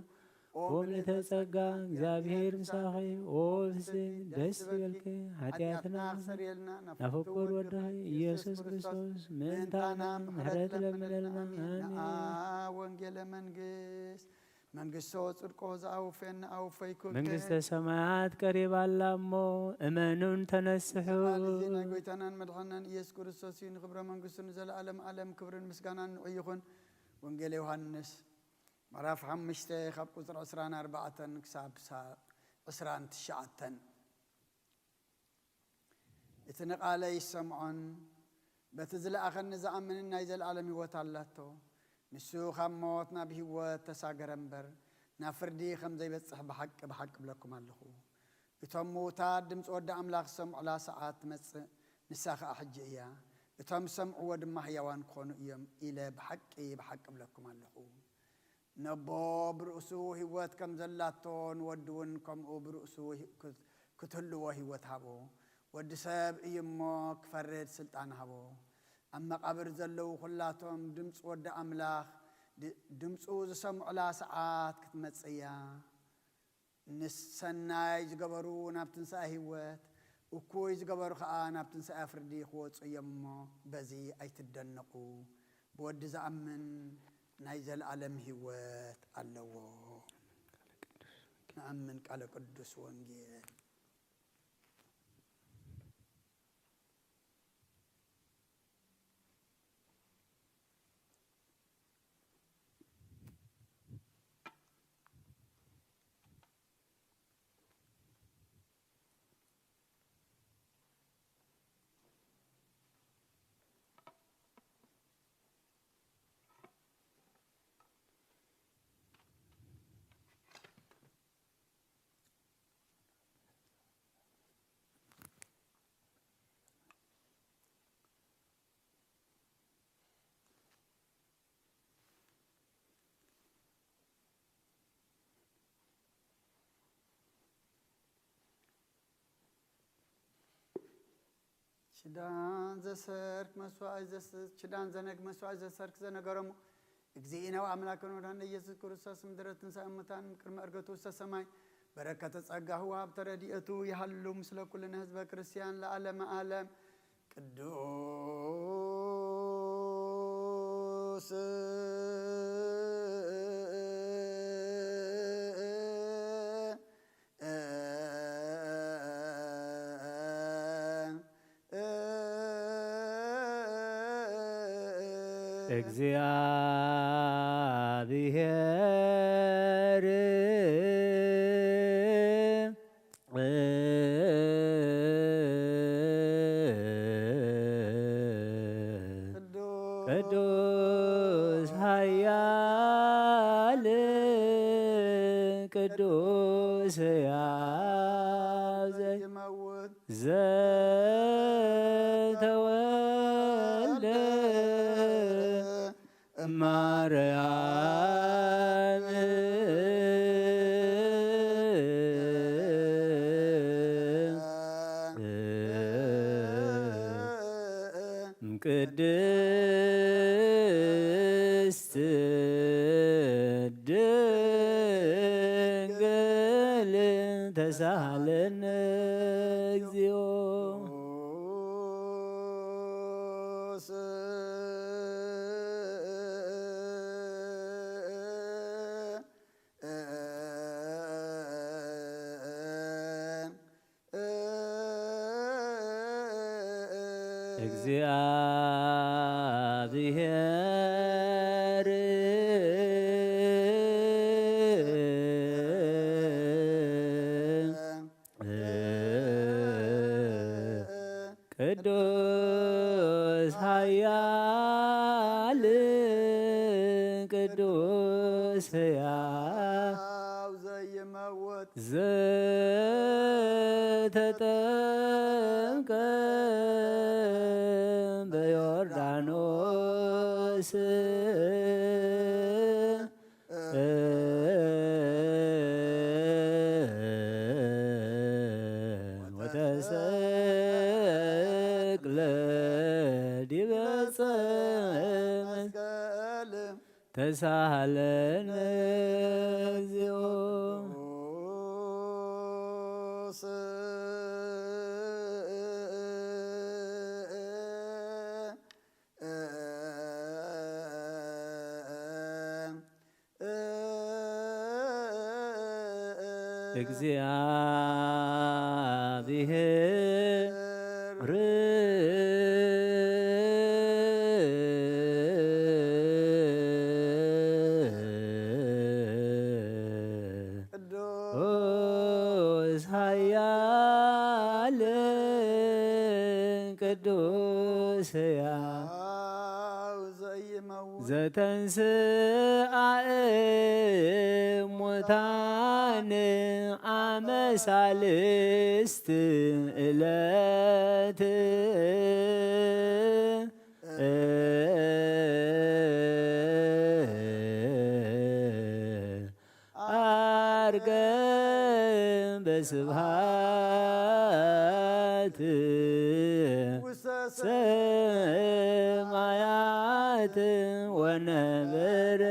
ኦም ለተጸጋ እግዚአብሔር ምሳኺ ኦ ፍስሕት ደስ ይበልኪ ኃጢአትና ናፍቁር ወድኺ ኢየሱስ ክርስቶስ ምእንታና ምሕረት ለምነልና አሜን። ወንጌለ መንግሥቶ ጽድቆ ዝኣውፈና ኣውፈይኩ መንግሥተ ሰማያት ቀሪባላ እሞ እመኑን ተነስሑ። ናይ ጐይታናን መድኃናን ኢየሱስ ክርስቶስ እዩ ንክብረ መንግሥቱ ንዘለዓለም ዓለም ክብርን ምስጋናን ንዑ ይኹን። ወንጌለ ዮሐንስ ምዕራፍ 5 ካብ ቁፅሪ 24 ክሳብ 29 እቲ ንቓለይ ይሰምዖን በቲ ዝለኣኸኒ ዝኣምንን ናይ ዘለዓለም ህይወት ኣላቶ ንሱ ካብ ሞት ናብ ህይወት ተሳገረ እምበር ናብ ፍርዲ ከም ዘይበጽሕ ብሓቂ ብሓቂ ብለኩም ኣለኹ። እቶም ምዉታት ድምፂ ወዲ ኣምላኽ ዝሰምዑላ ሰዓት ትመጽእ ንሳ ከዓ ሕጂ እያ። እቶም ሰምዕዎ ድማ ሕያዋን ክኾኑ እዮም ኢለ ብሓቂ ብሓቂ ብለኩም ኣለኹ። ነቦ ብርእሱ ህይወት ከም ዘላቶን ወዲ እውን ከምኡ ብርእሱ ክትህልዎ ህይወት ሃቦ። ወዲ ሰብ እዩ እሞ ክፈርድ ስልጣን ሃቦ። ኣብ መቃብር ዘለዉ ኩላቶም ድምፂ ወዲ ኣምላኽ ድምፁ ዝሰምዑላ ሰዓት ክትመጽእ እያ። ንሰናይ ዝገበሩ ናብ ትንሣኤ ህይወት እኩይ ዝገበሩ ከዓ ናብ ትንሣኤ ፍርዲ ክወፁ እዮም እሞ በዚ ኣይትደነቁ። ብወዲ ዝኣምን ናይ ዘለዓለም ህይወት ኣለዎ። ንኣምን ቃለ ቅዱስ ወንጌል ሽዳን ዘሰርክ ሽዳን ዘነግ መስዋዕት ዘሰርክ ዘነገረሙ እግዚእነ ወአምላክነ ወመድኃኒነ ኢየሱስ ክርስቶስ ምድረ ትንሣኤ እሙታን ቅድመ ዕርገቱ ውስተ ሰማይ በረከተ ጸጋሁ ወሀብተ ረድኤቱ ይሃሉ ምስለ ኩልነ ህዝበ ክርስቲያን ለዓለመ ዓለም ቅዱስ እግዚአብሔር ቅዱስ ኃያል ቅዱስ ሕያው ዘተወልደ ማርያም ቅድስት ድንግል ተሳሃለነ እግዚኦ እግዚአብሔር ቅዱስ ኃያል ቅዱስ ሕያው ዘይመውት ዘተጠምቀ በዮርዳኖስ ወተሰቅለ ዲበ ዕፀ መስቀል ተሳሃለነ እግዚኦ እግዚአብሔር ቅዱስ ኃያል ቅዱስ ሕያው ዘተንሥአ እሙታን አመ ሣልስት ዕለት ዐርገ በስብሐት ሰማያት ወነበረ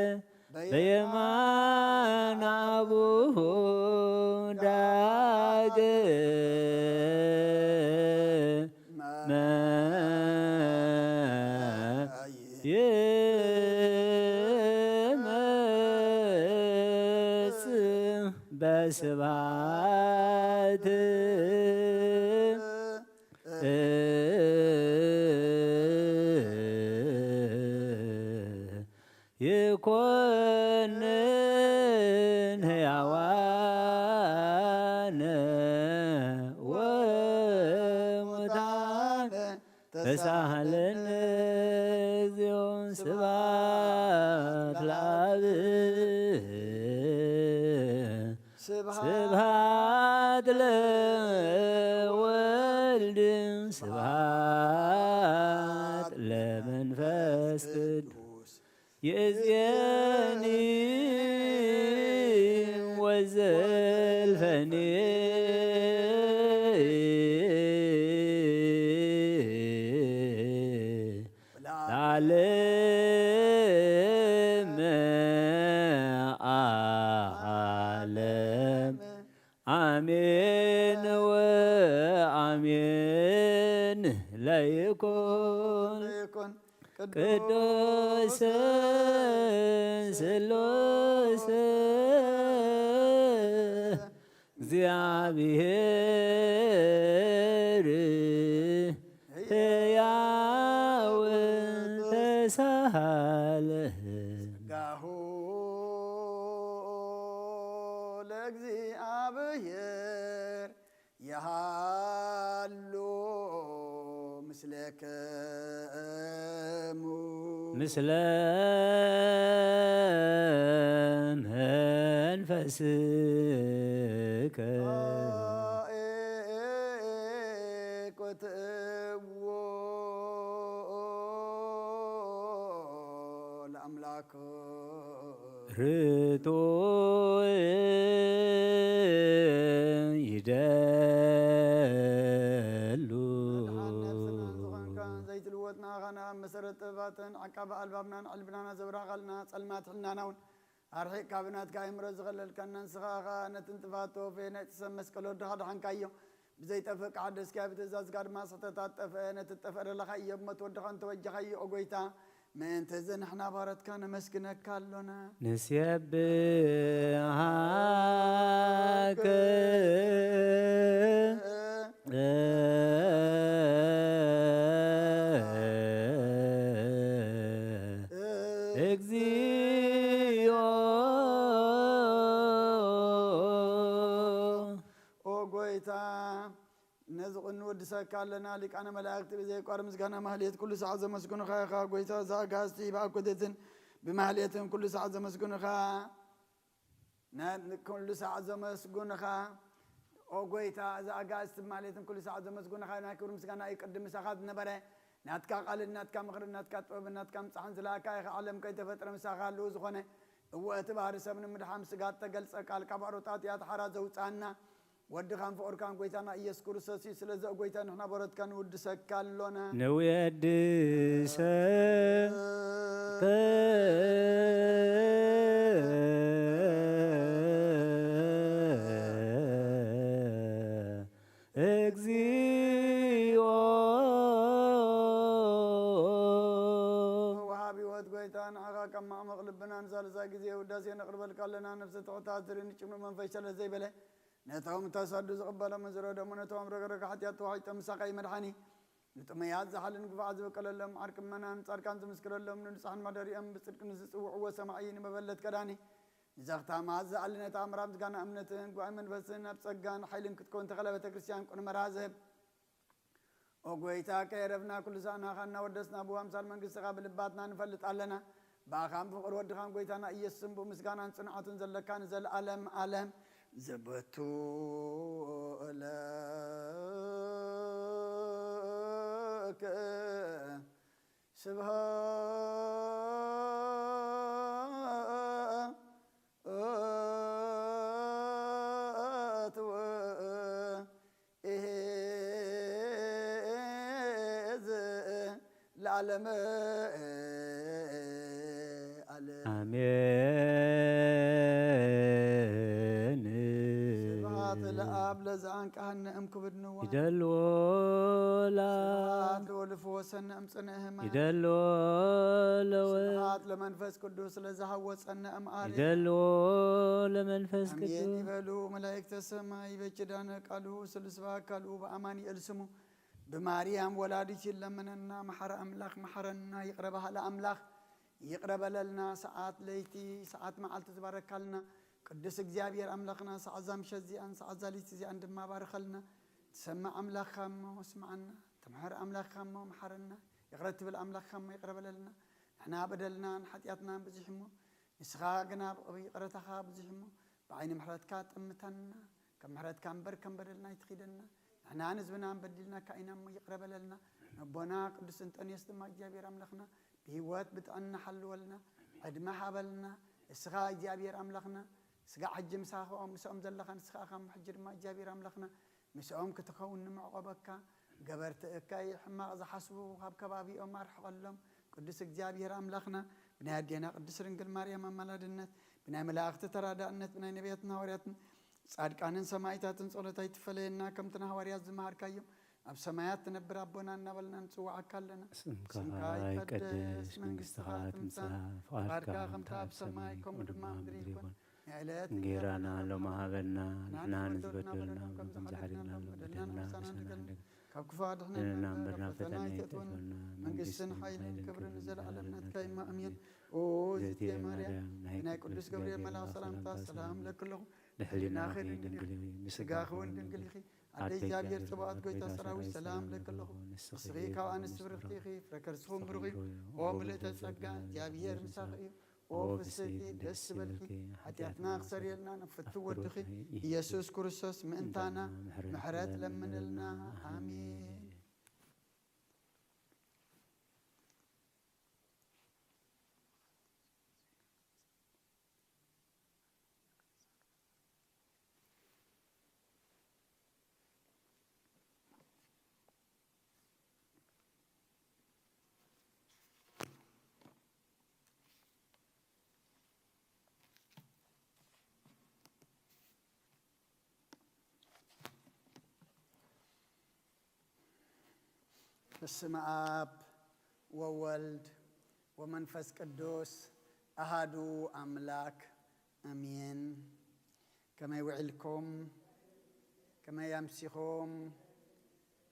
በየማነ አቡሁ ዳግመ ይመጽእ በስብሐት ይኰንን ሕያዋነ ወሙታነ ተሳሃለነ እግዚኦ ስብሐት ለአብ ስብሐት ለወልድ ስብሐት ለመንፈስ ቅዱስ ይእዜኒ ወዘልፈኒ ለዓለመ ዓለም አሜን ወአሜን። ለይኩን ቅዱስ ስሉስ እግዚአብሔር ሕያው ተሳሃለ ጸጋሁ ለእግዚአብሔር የሃሎ ምስለከሙ ምስለ መንፈስከ ኮትእዎ ለአምላክ ርቶ ይደሉ ዘይትልወጥና ኻና መሰረት ጥበባትን ዓቃቢ ኣልባብናን ዕልብናና ዘብራቐልና ጸልማት ሕልናናውን ኣርሒቅ ካብናትካ ይምሮ ዝኸለልከና ንስኻኻ ነቲ እንጥፋቶ ናይ ጥሰብ መስቀሎ ድኻድሓንካዮ ብዘይጠፍእ ከዓ ደስኪያ ብትእዛዝካ ድማ ስሕተታት ጠፍአ ነቲ ጠፍአ ደለኻ እዮ ብሞት ወድኻ እንተወጀኻዮ ኦ ጐይታ ምእንተ እዚ ንሕና ባረትካ ነመስግነካ ኣሎና ንስየብሃከ እግዚኦ ኦ ጐይታ نزقن ودسك لنا لك أنا ملاك بزي قارم زغنا مهليت كل ساعة زمسكون خا قويتا زاغاستي باكودتن بمهليتن كل ساعة زمسكون خا كل ساعة زمسكون خا او قويتا زاغاست مهليتن كل ساعة زمسكون خا ناكور مسغنا يقدم مساخات نبره ناتكا قال ناتكا مخر ناتكا طوب ناتكا مصحن زلاكا عالم كي تفطر مساخالو زخونه هو اتبار سبن مدحام سغات تገልጸ ቃል ካባሮታት ያትሐራ ዘውጻና ወድኻን ፈኦርካን ጎይታና ኢየሱስ ክርስቶስ ስለዚ ጎይታ ንሕና በረትካን ውድሰካሎና ነው የድሰ እግዚኦ ወሃቢ ወድ ጎይታን አቃቀማ መቅልብናን ዛልዛ ጊዜ ውዳሴ ነቅርበልካለና ነፍሰ ተወታትርን ጭምር መንፈስ ለዘይ በለ نتهم تصدق قبل مزرعة دم نتهم رجع حتى يتوحي تمسكي مدحني نتميز زحل نقفز بكل لهم عرك منان صار كان تمسكر لهم نسحن مداري أم بسرك نسس وسمعين مبلد كراني زختها مع زعل نتهم رابط كان أمنتهم وأمن بس نبسجان حيلم كتكون تغلبة كريستيان كون مرازب وقويتا كيرفنا كل سنة خلنا ودسنا أبو أمثال من قصة قبل باتنا نفلت علنا باخام فقر ودخان قويتنا يسم بمسكان صنعة زلكان زل ألم زبتو لك سبحات وإهز العالم آمين لأب لزعان كهن أم كبدنوا يدلو لا لفوسن أم صنعهم يدلو لو سبحات لمنفس قدوس لزهوس أن أم آل يدلو لمنفس قدوس أمين يبلو ملائكة السماء يبجدان قالوا سلسوا قالوا بأماني ألسمو بماريام ولادي لمننا محر أملاخ محرنا يقربها لأملاخ يقرب لنا ساعات ليتي ساعات معلت تبارك لنا قدس እግዚአብሔር أملاخنا سعزام شزيان سعزاليت زي عند ما بارخلنا تسمع أملاخ خام واسمعنا تمحر أملاخ خام ومحرنا يقرت بالأملاخ خام يقرب لنا احنا بدلنا حتياتنا بزحمو نسخاقنا يقرتها بزحمو بعين محرت كات أمتنا كم محرت كان بر كم بدلنا يتخيدنا احنا نزبنا بدلنا كائنا يقرب لنا ربنا قدس انت أن يستمع እግዚአብሔር أملاخنا بهوات بتأن حلولنا عدما حبلنا اسخاء እግዚአብሔር أملاخنا سقى حجم ساخو أو مسؤوم زلخان سقى خام حجر ما جابير أملخنا مسؤوم كتخون معقبك قبرت كاي حما إذا حسبوا خاب كبابي أو مارح قلهم قدس جابير أملخنا بنادينا قدس رنجل مريم ملادنت بنا ملاخت ترى دانت بنا نبيتنا ورياتنا صادق أن سمايتات صلتي تفلينا كم تنها وريات زمار كايو أب سمايات تنبر ربنا نبلنا نسوع عكلنا سمكاي قدس منقستها تمسا فاركا خمتا بسمايكم ودما مدريكم غيرانا لو ما هبلنا نحن نزبتلنا وكم زحرنا بدلنا بسنا كفاد احنا نامبرنا فتنيتنا من قسن حيل كبر نزل على النتايم أمين او زيتي مريم هنا قدس جبريل ملاك سلام لك لهم لحلنا خير دنقلي مسقاخون دنقلي عدي جابير سبات قويتا سراوي سلام لك لهم سغيكا وان السبرختيخي فركرسهم برغي وملت السقا جابير مساخي وفسدي دس بالكي حتياتنا أخسر يلنا نفتو ودخي يسوس كرسوس مأنتانا محرات لمن لنا آمين بسم آب وولد ومنفس قدوس أهادو أملاك أمين كما يوعلكم كما يمسيكم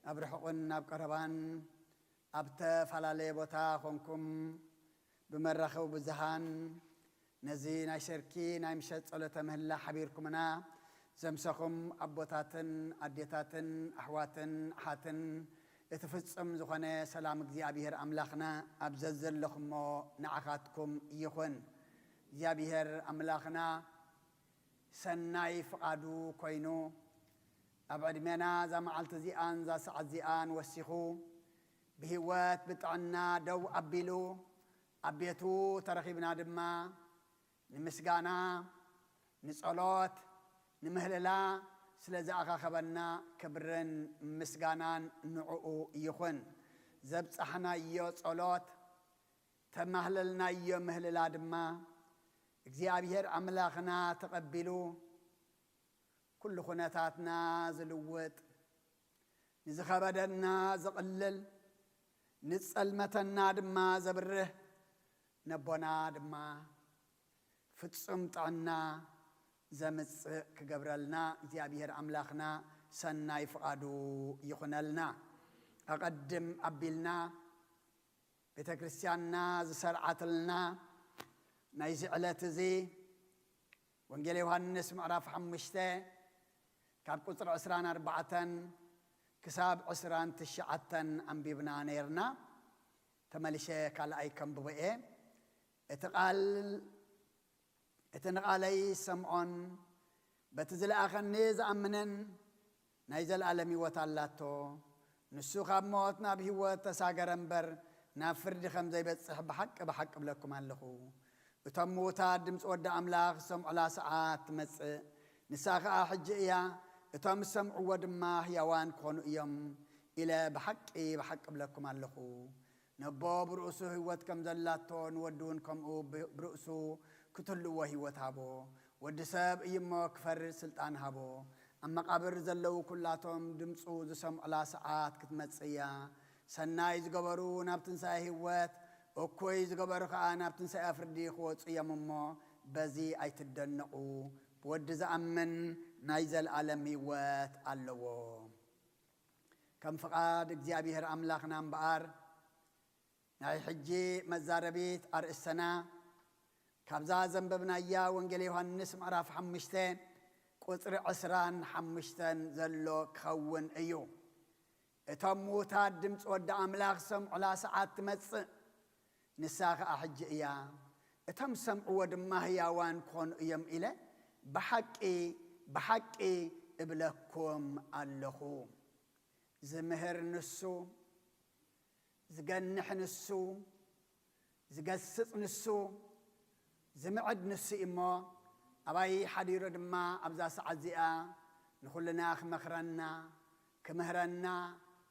أبرحقن أبقربان أبتف على ليبوتا خونكم بمرخو بزهان نزين عشركين عمشت صلة مهلا حبيركمنا زمسخم أبوتاتن أديتاتن أحواتن حاتن اتفصم زخنة سلام እግዚአብሔር أملاخنا أبززل لخمو نعخاتكم يخون እግዚአብሔር أملاخنا سناي فقادو كوينو أبعد منا زمعلت زيان زا سعد زيان وسيخو بهوات بتعنا دو أبيلو أبيتو ترخيبنا دما نمسقانا نسألوت نمهللا سلازا أخا خبرنا كبرن مسقانان نعو يخون زبط أحنا يو سألوت تمهللنا يو مهللا دما እግዚአብሔር أملاخنا تقبلو كل خناتاتنا زلوت نزخبدنا زقلل نتسلمتنا دما زبره نبونا دما فتصمتعنا زمص كجبرلنا እግዚአብሔር أملاخنا سناي فقادو يخنلنا أقدم أبيلنا بتكريستياننا زسرعتلنا نايز علات زي وانجيل يوحنس معرف حمشته كاب قصر عسران 4 كساب عسران 9 أنبيبنا نيرنا تملشه كالا أي كم ببئة اتنقالي سمعون بتزل آخر نيز أمنن نايز العالمي وطالاتو نسو خاب موتنا بهوات تساقرنبر نافرد خمزي بتصح بحق بلكم هلخو وتموتا دمس ود أملاخ سمع على ساعات مس نساخ حجية وتم سمع ودما يوان كونوا يوم إلى بحق بلكم اللخو نبو برؤسه وتكم زلاتون ودونكم برؤسه كتلوا وهي وتابو ودساب يما كفر سلطان هابو أما قبر زلوا كلاتهم دمسو زسمع على ساعات كتمسيا سنايز قبرو نابتنساهي وات وكويز قبر خانا بتنسى أفردي خوت يممو بزي أي تدنقو بود زأمن نايزل عالمي وات اللو كم فقاد እግዚአብሔር أملاخنا مبار ناي حجي مزاربيت السنة كابزا زنببنا إياه وانجلي يوحنس معرف حمشتين قطر عسران حمشتين زلو كون أيو اتموتا دمت ود أملاخ سم على ساعات تمص نساخ أحجئيا اتم سمعوا ودما هياوان كون يم إله بحقي إبلكم اللخو زمهر نسو زقنح نسو زقسط نسو زمعد نسو إما أباي حدير دما أبزا سعزئا نخلنا خمخرنا كمهرنا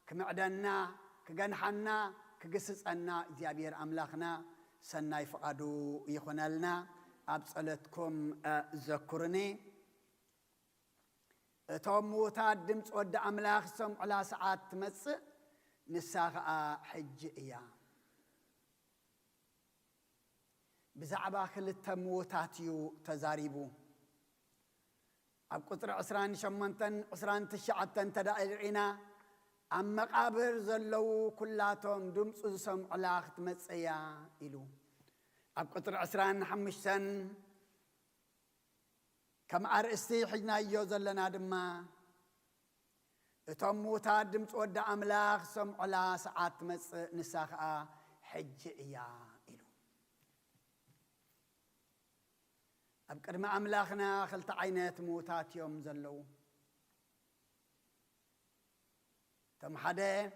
كمعدنا كجنحنا كجسسنا እግዚአብሔር أملاخنا سناي فقادو يخونلنا أبصلتكم ذكرني توموتا دمص ود أملاخ سم على ساعات تمص نساخ حجئيا بزعبا خلت موتاتيو تزاريبو أب قطر عسران شمنتن عسران تشعتن تدائرنا أما قابر زلو كلاتهم دمس سمع لاخت مصيا إلو أب قطر عسران حمشتن كم أرئستي حجنا يوزلنا دما اتموتا دمس ود أملاخ سمع لا ساعات مص نساخ حجئيا إلو أب قدم أملاخنا خلت عينات موتات يوم زلو تم حدا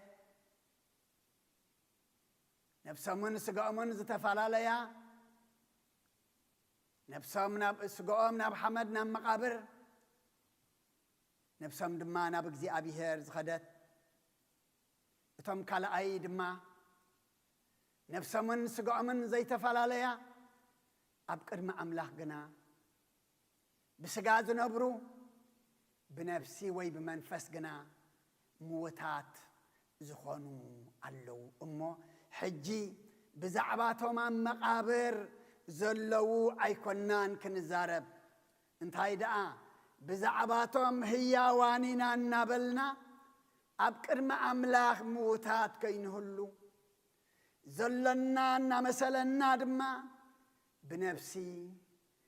نفسهم من سقامن زتفعلاليا نفسهم ناب سقام ناب حمد ناب مقابر نفسهم دما ناب እግዚአብሔር زخدت تم كلا أي دما نفسهم من سقامن زي تفعلاليا أبكر ما أملاح جنا بسجاز نبرو بنفسي وي بمنفس جنا موتات زخونو اللو أمو حجي بزعباتهم عن مقابر زلو أيكونان كنزارب انتهي دعا بزعباتهم هياوانينا نابلنا أبكر ما أملاخ موتات كينهلو زلنا مثلا دما بنفسي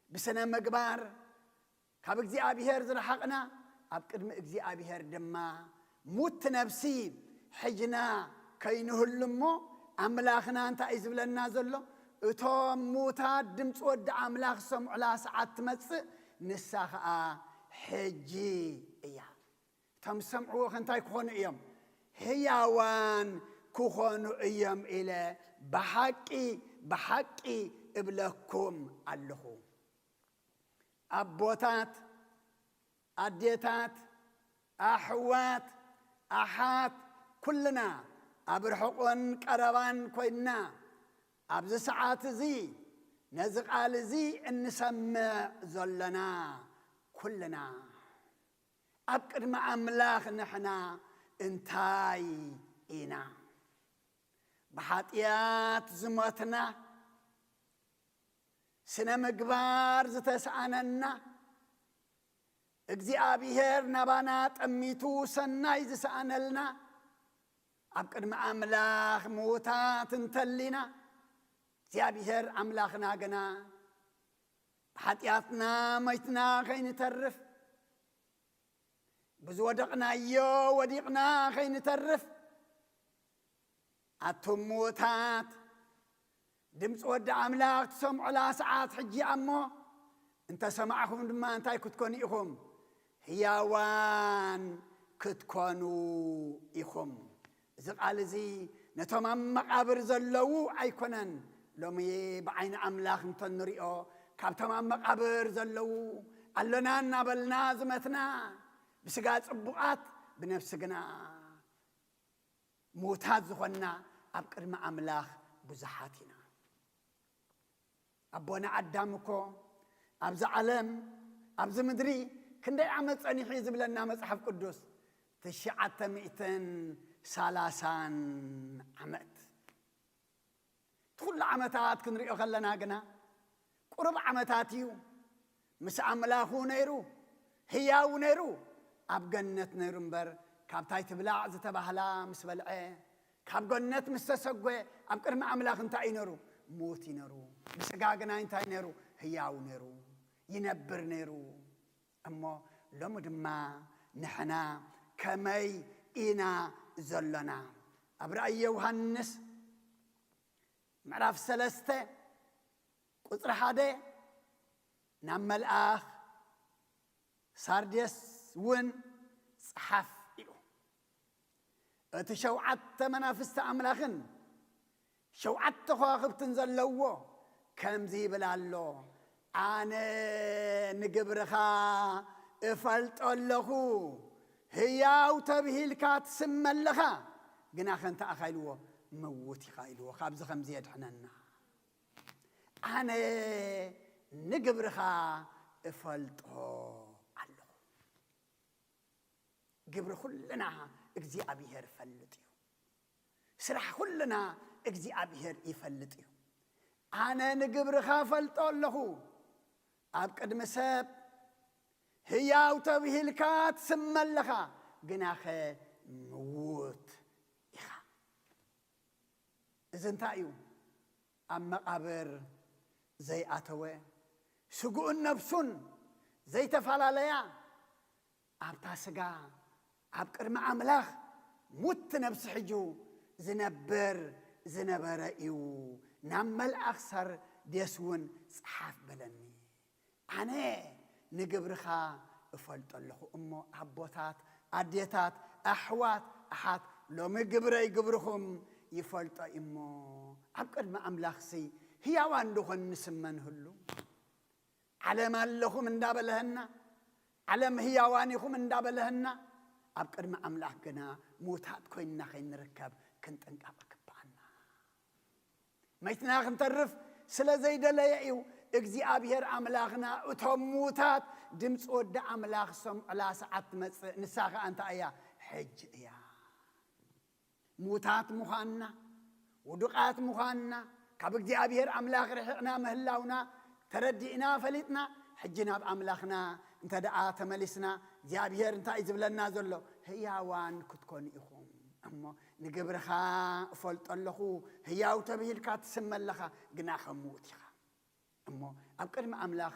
بسنة مقبار ካብ እግዚኣብሔር ዝረሓቕና ኣብ ቅድሚ እግዚኣብሔር ድማ ሙት ነፍሲ ሕጅና ከይንህሉ እሞ ኣምላኽና እንታይ እዩ ዝብለና ዘሎ እቶም ሙታት ድምፂ ወዲ ኣምላኽ ሰምዑላ ሰዓት ትመጽእ ንሳ ኸዓ ሕጂ እያ እቶም ሰምዕዎ እንታይ ክኾኑ እዮም ህያዋን ክኾኑ እዮም ኢለ ብሓቂ እብለኩም ኣለኹ ኣቦታት ኣዴታት ኣሕዋት ኣሓት ኩልና ኣብ ርሑቕን ቀረባን ኮይንና ኣብዚ ሰዓት እዚ ነዚ ቃል እዚ እንሰምዕ ዘለና ኩልና ኣብ ቅድሚ ኣምላኽ ንሕና እንታይ ኢና ብሓጢያት ዝሞትና ስነ ምግባር ዝተሰኣነና እግዚኣብሔር ናባና ጠሚቱ ሰናይ ዝሰኣነልና ኣብ ቅድሚ ኣምላኽ ሙታት እንተሊና እግዚኣብሔር ኣምላኽና ገና ብሓጢያትና ሞይትና ከይንተርፍ ብዝወደቕናዮ ወዲቕና ከይንተርፍ ኣቶም ሙታት ድምፂ ወዲ ኣምላኽ ትሰምዑላ ሰዓት ሕጂ እሞ እንተሰማዕኹም ድማ እንታይ ክትኮኑ ኢኹም ህያዋን ክትኮኑ ኢኹም እዚ ቃል እዚ ነቶም ኣብ መቃብር ዘለዉ ኣይኮነን ሎሚ ብዓይኒ ኣምላኽ እንተንሪኦ ካብቶም ኣብ መቃብር ዘለዉ ኣሎና እናበልና ዝመትና ብስጋ ጽቡቓት ብነፍሲ ግና ሙታት ዝኾንና ኣብ ቅድሚ ኣምላኽ ብዙሓት ኢና ኣቦና ኣዳም እኮ ኣብዚ ዓለም ኣብዚ ምድሪ ክንደይ ዓመት ጸኒሑ ዝብለና መጽሓፍ ቅዱስ 930 ዓመት ኩሉ ዓመታት ክንሪኦ ከለና ግና ቁሩብ ዓመታት እዩ ምስ ኣምላኹ ነይሩ ህያው ነይሩ ኣብ ገነት ነይሩ እምበር ካብታይ ትብላዕ ዝተባህላ ምስ በልዐ ካብ ገነት ምስ ተሰጐየ ኣብ ቅድሚ ኣምላኽ እንታይ እዩ ነይሩ ሞት እዩ ነይሩ ብስጋ ግና እንታይ ነይሩ ህያው ነይሩ ይነብር ነይሩ እሞ ሎሚ ድማ ንሕና ከመይ ኢና ዘሎና ኣብ ራእየ ዮሃንስ ምዕራፍ 3 ቁፅሪ 1 ናብ መልኣኽ ሳርዴስ እውን ጽሓፍ ኢሉ እቲ 7 መናፍስቲ ኣምላኽን 7 ከዋኽብትን ዘለዎ ከምዚ ይብል ኣሎ ኣነ ንግብርኻ እፈልጦ ኣለኹ ህያው ተብሂልካ ትስመ ኣለኻ ግና ኸንታ ኣኻ ኢልዎ ምውት ኢኻ ኢልዎ ካብዚ ከምዚ የድሕነና ኣነ ንግብርኻ እፈልጦ ኣለኹ ግብሪ ኩልና እግዚኣብሔር ይፈልጥ እዩ ስራሕ ኩልና እግዚኣብሔር ይፈልጥ እዩ ኣነ ንግብርኻ እፈልጦ ኣለኹ ኣብ ቅድሚ ሰብ ህያው ተብሂልካ ትስመ ኣለኻ ግናኸ ምውት ኢኻ እዚ እንታይ እዩ ኣብ መቃብር ዘይኣተወ ስጉኡን ነፍሱን ዘይተፈላለያ ኣብታ ስጋ ኣብ ቅድሚ ኣምላኽ ሙት ነብሲ ሕጁ ዝነብር ዝነበረ እዩ ናብ መልኣኽ ሳርዴስ እውን ጽሓፍ በለኒ ኣነ ንግብርኻ እፈልጦ ኣለኹ እሞ ኣቦታት ኣዴታት ኣሕዋት ኣሓት ሎሚ ግብረይ ግብርኹም ይፈልጦ እሞ ኣብ ቅድሚ ኣምላኽሲ ህያዋን እንድኾን ንስመ ንህሉ ዓለም ኣለኹም እንዳበለህና ዓለም ህያዋን ኢኹም እንዳበለህና ኣብ ቅድሚ ኣምላኽ ግና ሙታት ኮይንና ከይንርከብ ክንጥንቃቕ ግባአና መይትና ክንተርፍ ስለ ዘይደለየ እዩ እግዚኣብሔር ኣምላኽና እቶም ሙታት ድምፂ ወዲ ኣምላኽ ሰምዑላ ሰዓት ትመጽእ ንሳ ኸኣ እንታይ እያ ሕጂ እያ ሙታት ምዃንና ውዱቓት ምዃንና ካብ እግዚኣብሔር ኣምላኽ ርሒቕና ምህላውና ተረዲእና ፈሊጥና ሕጂ ናብ ኣምላኽና እንተ ደኣ ተመሊስና እግዚኣብሔር እንታይ እዩ ዝብለና ዘሎ ህያዋን ክትኮኑ ኢኹም እሞ ንግብርኻ እፈልጦ ኣለኹ ህያው ተብሂልካ ትስመ ኣለኻ ግና ከምውት ኢኻ እሞ ኣብ ቅድሚ ኣምላኽ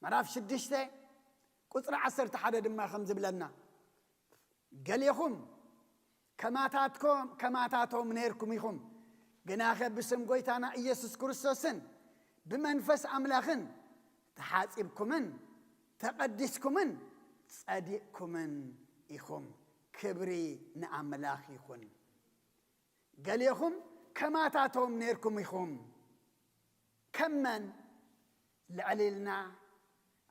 ምዕራፍ 6 قصر 11 دما خمز بلنا قليخم كماتاتهم نيركم يخم جناخ بسم قويتانا إيسوس كريستوسن بمنفس أملاخن تحاسبكمن تقدسكمن تصدقكمن يخم كبري نأملاخ يخون قليخم كماتاتهم نيركم يخم كمن لعليلنا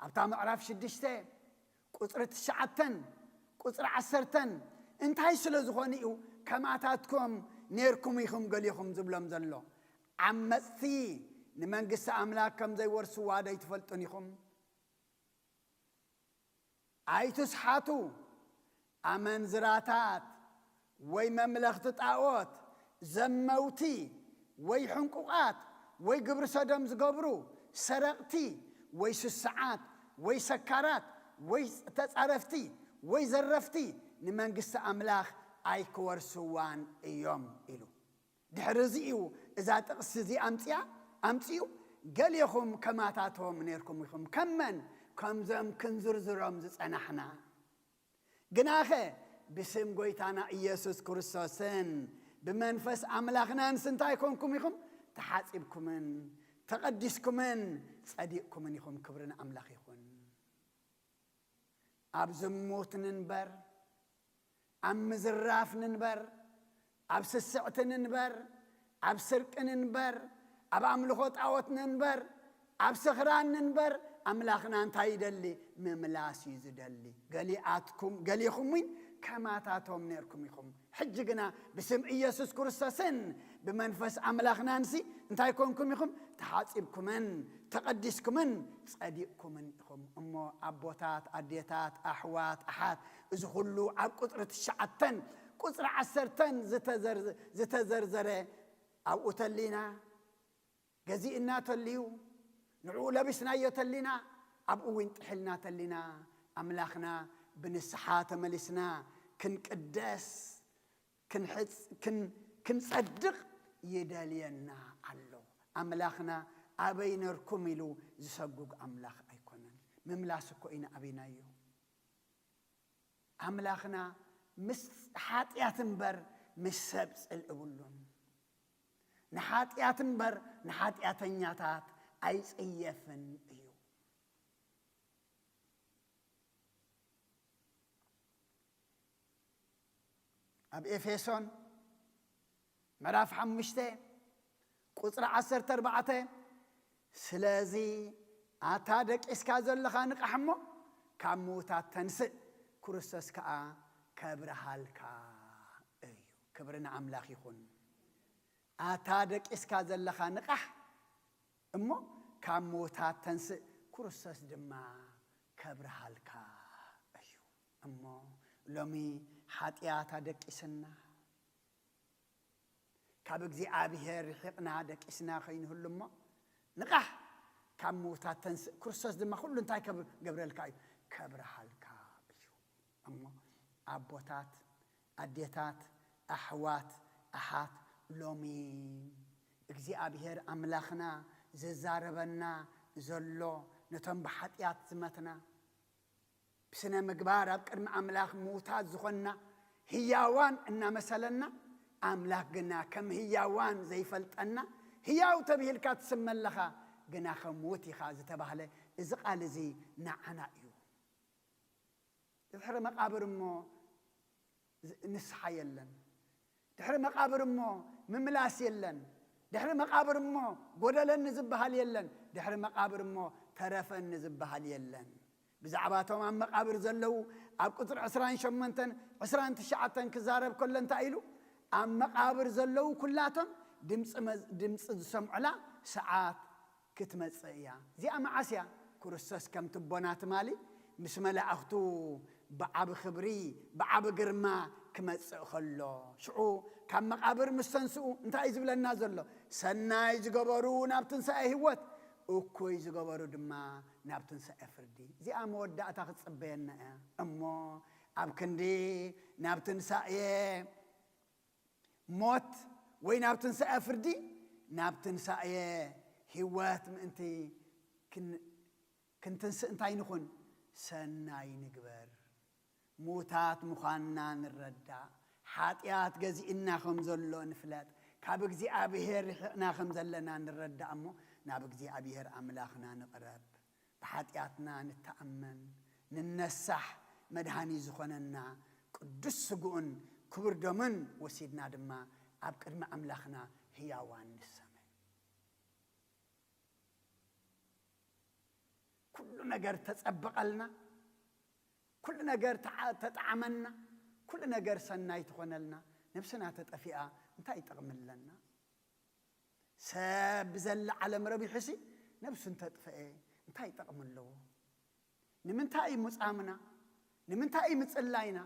أبتا معرف شدشته قصر 9 قصر 10 انت هاي سلازخونيو كماتاتكم نيركم يخم قليخم زبلم زلو عمثي نمنقس أملاك كم زي ورسوا وادا يتفلتون يخم عايتس حاتو أمن زراتات وي مملخت تقاوت زموتي وي حنقوقات وي قبر صدم زقبرو سرقتي وي سسعات وي سكرات وي تسعرفتي وي زرفتي نمنقس أملاخ أيك ورسوان يوم إلو دحرزيو إذا تقصدي أمتيو قال يخم كماتاتهم نيركم يخم كمن كم زم كنزرزرم زنحنا جناخه بسم قويتانا إيسوس كريستوسن بمنفس أملاخنا نسنتا يكونكم يخم تحاسبكمن تقدسكمن صديقكمن يخم كبرنا أملاخ يخون أبزموت ننبر أم زراف ننبر أب سسعت ننبر أب سرق ننبر أب أملخوت أوت ننبر أب سخران ننبر أملاخنا انتهي دلي مملاسي زدلي قالي يخمين كما تاتهم نيركم يخم حجقنا بسم إيسوس كريستوسن بمنفس أملاخنا نسي انتهي يكونكم يخم تحاسبكمن تقدسكمن صديقكمن يخم أمو أبوتات أديتات أحوات أحات إذا خلو أب قطرة 9 قطرة 10 زتزرزره أو أتلينا جزيئنا تليو نعو لبسنا يتلينا أبقوين تحلنا تلينا أملاخنا بنسحات ملسنا كن قداس كن صدق يدالينا علو أملاخنا أبينركم يلو زسقوق أملاخ أيكونن مملاسكو إنا أبينايو أملاخنا مس حاتياتنبر مس سبس الأولون نحاتياتنبر نحاتياتنياتات أيس إيفن إيو أب إفيسون مراف حمشته قصر 14 سلازي أتادك إسكازل لخانق أحمو كاموتات تنسئ كرسس كا كبرهالكا أيو كبرنا أملاخ يخون أتادك إسكازل لخانق أمو كاموتات تنسئ كرسس دما كبرهالكا أيو أمو لومي حاتيات دك إسنا كابقزي أبيهر حقنا دك إسنا خين هلما نقح كاموتات تنسئ كرسس دما كل انتاي قبرهالكا كبرهالكا أيو أمو أبوتات أديتات أحوات أحات لومي إجزي أبيهر أملاخنا ززاربنا زلو نتم بحاتيات زمتنا بسنا مقبار أبقر أملاخ موتات زخنا هياوان إنا مثلنا أملاخ قنا كم هياوان زي فلتنا هياو تبيه الكات سمى لخا قنا خموتي خازي تبهله إذا قال زي نعنا إيو دحر مقابر مو نسحى يلن دحر مقابر مو مملاس يلن دحر مقابر مو قدلن نزبها يلن دحر مقابر مو ترفن نزبها يلن بزعباتهم عن مقابر زلو أب قطر 28 9 كزارب كلن تايلو عن مقابر زلو كلاتهم دمص سمع لا ساعات كتمصيا زي معاسيا كرسس كم تبونات مالي مسملا اختو بعب خبري بعب قرما كمص خلو شعو كم مقابر مستنسو انت عايز بلنا زلو سناي زغبرو نابتنساي هوت أكوي زغبرو دما نابتنسا أفردي زي أمودة أتاخد صبينا أمو أبكندي نابتنسا موت وين نابتنسا أفردي نابتنسا هوات من أنتي كنتنسا أنتي نخون ሰናይ ንግበር ሙታት ምዃንና ንረዳ ሓጢያት ገዚእና ከም ዘሎ ንፍለጥ ካብ እግዚአብሔር ርሕቕና ከም ዘለና ንረዳ እሞ ናብ እግዚአብሔር ኣምላኽና ንቕረብ ብሓጢያትና ንተኣመን ንነሳሕ መድሃኒ ዝኾነና ቅዱስ ስጉኡን ክቡር ደሙን ወሲድና ድማ ኣብ ቅድሚ ኣምላኽና ህያዋን ንሰመይ ኩሉ ነገር ተጸበቐልና ኩሉ ነገር ተጣዕመና ኩሉ ነገር ሰናይ ትኾነልና ነፍስና ተጠፊኣ እንታይ ይጠቕምለና ሰብ ዘለ ዓለም ረቢሑሲ ነፍሱን ተጥፍአ እንታይ ይጠቕምለዎ ንምንታይ ሙጻምና ንምንታይ ምጽላይና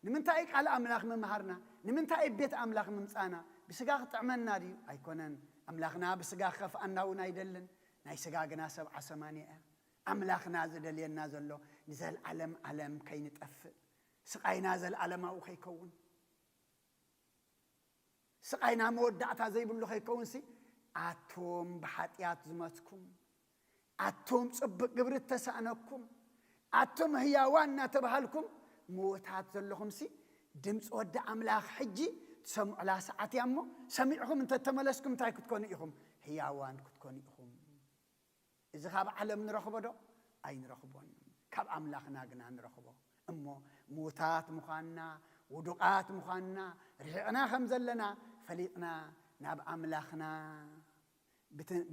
ንምንታይ ቃል ኣምላኽ መምሃርና ንምንታይ ቤት ኣምላኽ ምምጻና ብስጋ ክጥዕመና ድዩ ኣይኮነን ኣምላኽና ብስጋ ከፍኣናውን ኣይደልን ናይ ስጋ ግና 70-80 ኣምላኽና ዝደልየና ዘሎ ንዘለዓለም ዓለም ከይንጠፍእ ስቃይና ዘለዓለማዊ ከይከውን ስቃይና መወዳእታ ዘይብሉ ከይከውንሲ ኣቶም ብሓጢያት ዝመትኩም ኣቶም ጽቡቕ ግብሪ ተሳእነኩም ኣቶም ህያዋን እናተባሃልኩም ሞታት ዘለኹምሲ ድምፂ ወዲ ኣምላኽ ሕጂ ትሰምዑላ ሰዓት እያ እሞ ሰሚዕኹም እንተተመለስኩም እንታይ ክትኮኑ ኢኹም ህያዋን ክትኮኑ ኢኹም እዚ ካብ ዓለም ንረኽቦ ዶ ኣይንረኽቦን ካብ ኣምላኽና ግና ንረኽቦ እሞ ሞታት ምዃንና ውዱቃት ምዃንና ርሒቕና ከም ዘለና ፈሊጥና ናብ ኣምላኽና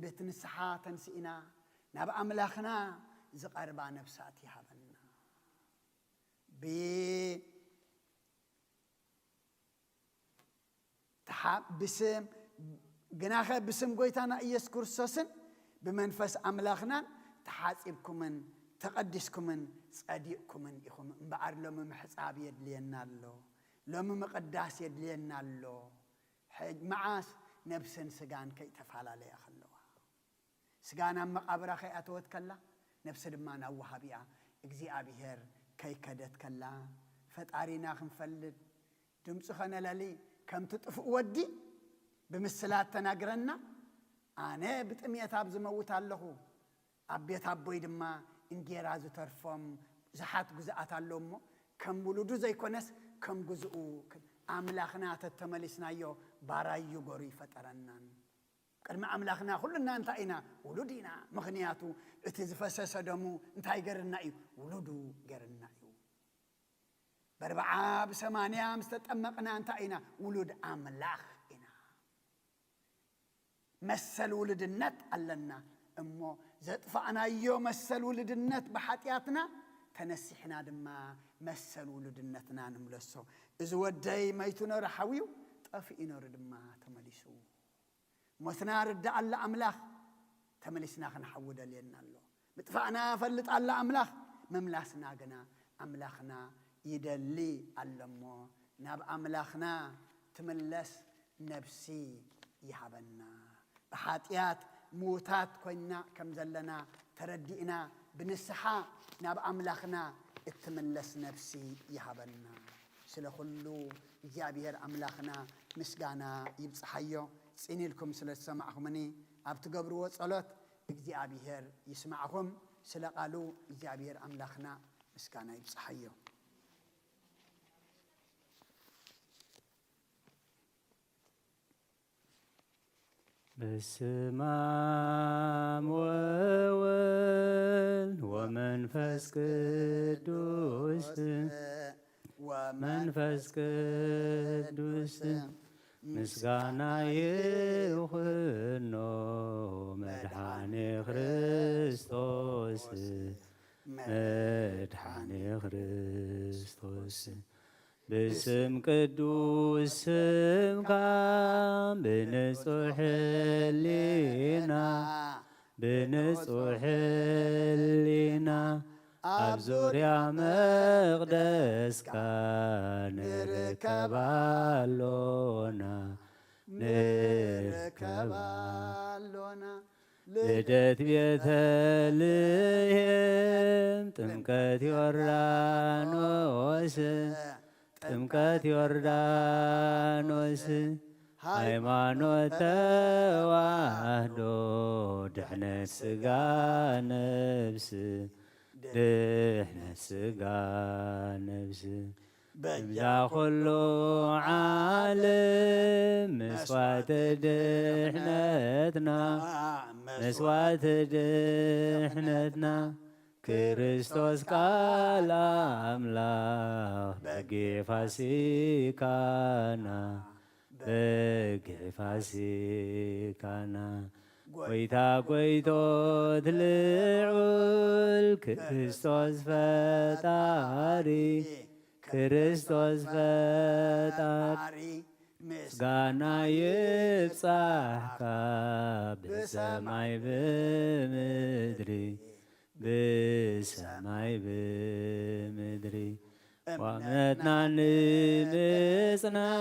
ብትንስሓ ተንስኢና ናብ ኣምላኽና ዝቐርባ ነፍሳት ይሃበና ብስም ግናኸ ብስም ጎይታና ኢየሱስ ክርስቶስን ብመንፈስ ኣምላኽናን ተሓፂብኩምን ተቐዲስኩምን ጸዲቕኩምን ኢኹም እምበኣር ሎሚ ምሕፃብ የድልየና ኣሎ ሎሚ ምቕዳስ የድልየና ኣሎ መዓስ ነብስን ስጋን ከይተፈላለያ ከለዋ ስጋና መቃብራ ከይኣተወት ከላ ነብሲ ድማ ናብ ወሃቢያ እግዚአብሔር ከይከደት ከላ ፈጣሪና ክንፈልድ ድምፂ ኸነለሊ ከም ትጥፍእ ወዲ ብምስላት ተናግረና ኣነ ብጥሜት ኣብ ዝመውት ኣለኹ ኣብ ቤት ኣቦይ ድማ እንጌራ ዝተርፎም ብዙሓት ጉዝኣት ኣሎ እሞ ከም ውሉዱ ዘይኮነስ ከም ጉዝኡ ኣምላኽና ተተመሊስናዮ ባራዩ ጎሩ ይፈጠረናን ቅድሚ ኣምላኽና ኩሉና እንታይ ኢና ውሉድ ኢና ምኽንያቱ እቲ ዝፈሰሰ ደሙ እንታይ ገርና እዩ ውሉዱ ገርና እዩ በርብዓ ብ80 ምስተጠመቕና እንታይ ኢና ውሉድ ኣምላኽ ኢና መሰል ውልድነት ኣለና እሞ ዘጥፋእናዮ መሰል ውልድነት ብሓጢያትና ተነሲሕና ድማ መሰል ውልድነትና ንምለሶ እዚ ወደይ መይቱ ነሩ ሓዊዩ ጠፊኡ ነሩ ድማ ተመሊሱ ሞትና ርዳእ ኣላ ኣምላኽ ተመሊስና ክንሓውደልየና ኣሎ ምጥፋእና ፈልጥ ኣላ ኣምላኽ መምላስና ግና ኣምላኽና ይደሊ ኣለሞ ናብ ኣምላኽና ትምለስ ነብሲ ይሃበና ብሓጢያት ሙታት ኮይና ከም ዘለና ተረዲእና ብንስሓ ናብ ኣምላኽና እትምለስ ነብሲ ይሃበና ስለኩሉ እግዚአብሔር ኣምላኽና ምስጋና ይብፅሓዮ ጽኒልኩም ስለተሰማዕኹምኒ ኣብ ትገብርዎ ጸሎት እግዚአብሔር ይስማዕኹም ስለቃሉ እግዚአብሔር ኣምላኽና ምስጋና ይብፅሓዮ በስመ አብ ወወልድ ወመንፈስ ቅዱስ መንፈስ ቅዱስ ምስጋና ይኹኖ መድኃኔ ክርስቶስ መድኃኔ ክርስቶስ باسم قدوس سمك بنصح لنا أبزر يا مقدس كان نركبالونا لدت بيتلهم تمكت يورانوس ጥምቀት ዮርዳኖስ ሃይማኖት ተዋህዶ ድሕነት ስጋ ነብስ ድሕነት ስጋ ነብሲ ብዛ ኩሉ ዓለም መስዋእቲ ድሕነትና መስዋእቲ ድሕነትና ክርስቶስ ቃል አምላክ በጌ ፋሲካና በጌ ፋሲካና ጐይታ ጐይቶት ልዑል ክርስቶስ ፈጣሪ ክርስቶስ ፈጣሪ ምስጋና ይብጻሕካ ብሰማይ ብምድሪ ብሰማይ ብምድሪ ወእምነትና ንምጽናዕ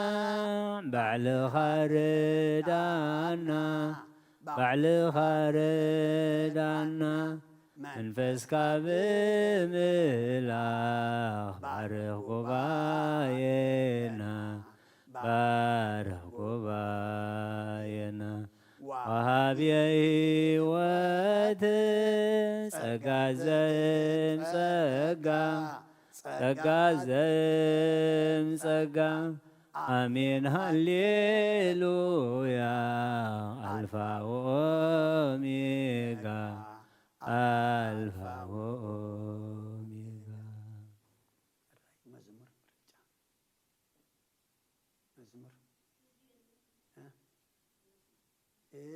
ባዕልኻ ርዳና ባዕልኻ ርዳና መንፈስካ ብምምላኽ ባርኽ ጉባኤና ባርኽ ጉባኤና ወሃብየ ሕይወት ጸጋ ዘእምጸጋ ጸጋ ዘእምጸጋ አሜን ሃሌሉያ አልፋ ወኦሜጋ አልፋ ወኦሜጋ።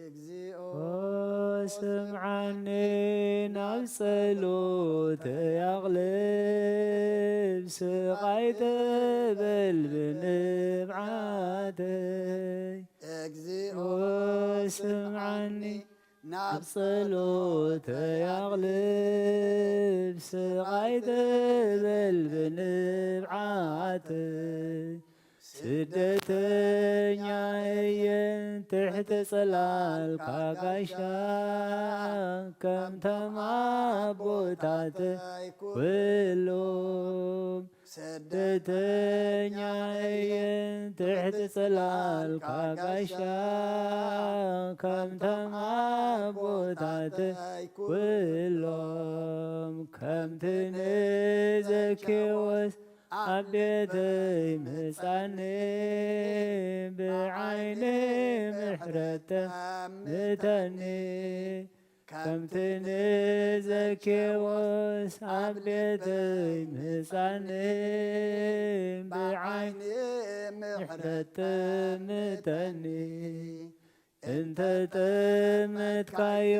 እግዚኦ ስምዓኒ ናብ ጸሎተይ ኣቕልብ ስቓይ ትብል ብንብዓተይ እግዚኦ ስምዓኒ ናብ ጸሎተይ ኣቕልብ ስቓይ ትብል ብንብዓተይ ስደተኛ እየ ትሕቲ ጽላልካ ጋሻ ከምቶም ኣቦታት ኩሎም ስደተኛ እየ ትሕቲ ጽላልካ ጋሻ ከምቶም ኣቦታት ኩሎም ከምቲ ንዘኪዎስ ኣብ ቤተይ ምጻኔ ብዓይኒ ምሕረት ምተኒ ከምቲ ንዘኪዎስ ኣብ ቤተይ ምጻኔ ብዓይኒ ምሕረት ምተኒ እንተ ጠመትካዮ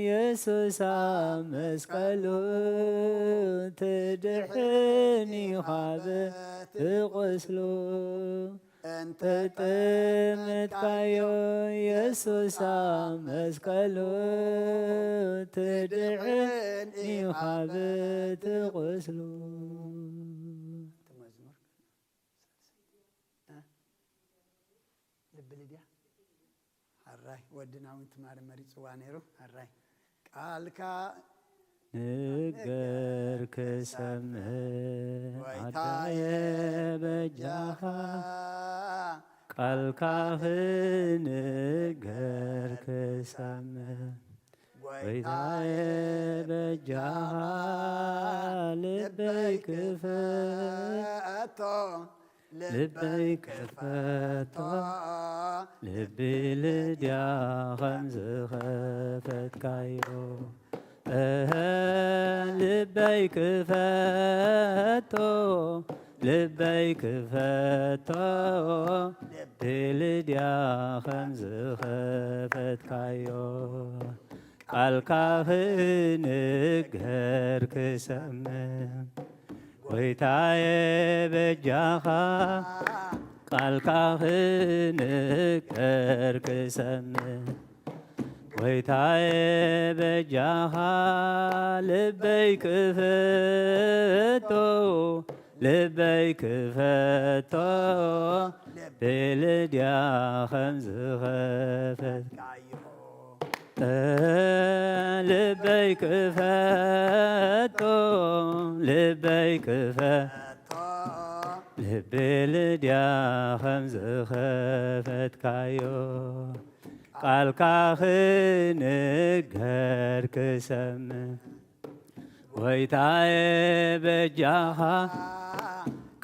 ኢየሱስ ኣብ መስቀሉ ትድሕኒኻ ብቁስሉ እንተ ጠመትካዮ ኢየሱስ ኣብ መስቀሉ ትድሕኒኻ ብቁስሉ ኣራይ ወድና እውን ትማሪ መሪፅዋ ነይሩ ኣራይ ቃልካ ንገር ክሰምዕ ኣዳየ በጃኻ ቃልካ ንገር ክሰምዕ ጐይታየ በጃኻ ልበይ ክፈቶ ልበይ ክፈቶ ልቢ ልድያ ከም ዝኸፈትካዮ ልበይ ክፈቶ ልበይ ክፈቶ ልቢ ልድያ ከም ዝኸፈትካዮ ቃልካ ንገር ክሰምዕ ጐይታየ በጃኻ ቃልካ ንገር ክሰምዕ ጐይታየ በጃኻ ልበይ ክፈቶ ልበይ ክፈቶ ብልድያ ከም ዝኸፈትካዮ ልበይ ክፈቶ ልበይ ክፈቶ ልቢ ልድያ ከም ዝኸፈትካዮ ቃልካ ንገር ክሰምዕ ወይታዬ በጃኻ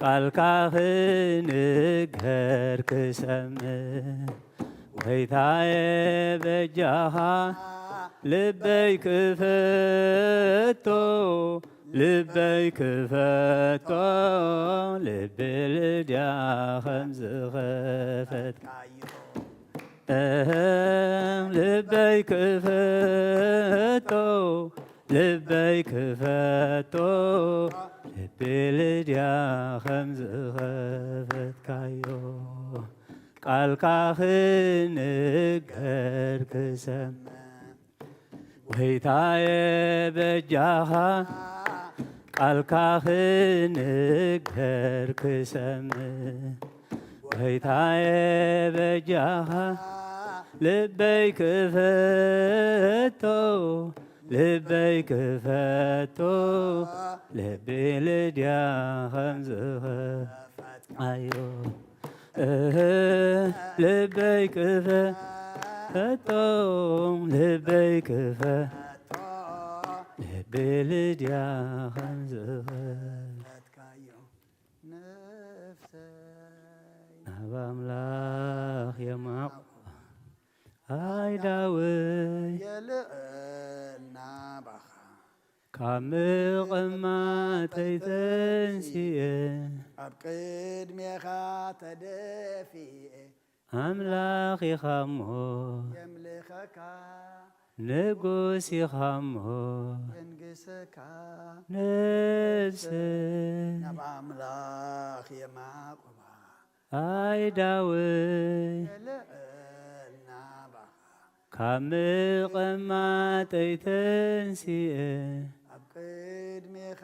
ቃልካ ክንገር ክሰምዕ ወይታዬ በጃኻ ልበይ ክፈቶ ልበይ ክፈቶ ልቢ ልድያ ከም ዝኸፈትካዮ ልበይ ክፈቶ ልበይ ክፈቶ ልቢ ልድያ ከም ዝኸፈትካዮ ቃልካ ክንገር ክሰምዕ ወይታዬ በጃኻ ቃልካ ክንገር ክሰምዕ ወይታዬ በጃኻ ልበይ ክፈቶ ልበይ ክፈቶ ልቢ ልድያ ከም ዝኸፈትካዮ ልበይ ክፈቶ ልበይ ክፈቶ ልቢ ልድያ ከም ዝኸፈትካዮ ናብ ኣምላኽ የማቕ ኣይዳወይ የልዕልና ባኻ ካብ ምቕማጠይ ተንሲአ ኣብ ቅድሜኻ ተደፊአ ኣምላኽ ኢኻ እሞ የምልኸካ ንጉስ ኢኻ እሞ የንግሰካ ነፍሰይ ናብ ኣምላኽ የማቁባ ኣይዳወይ የልዕልና ባኻ ካብ ምቕማጠይ ተንሲአ ኣብ ቅድሜኻ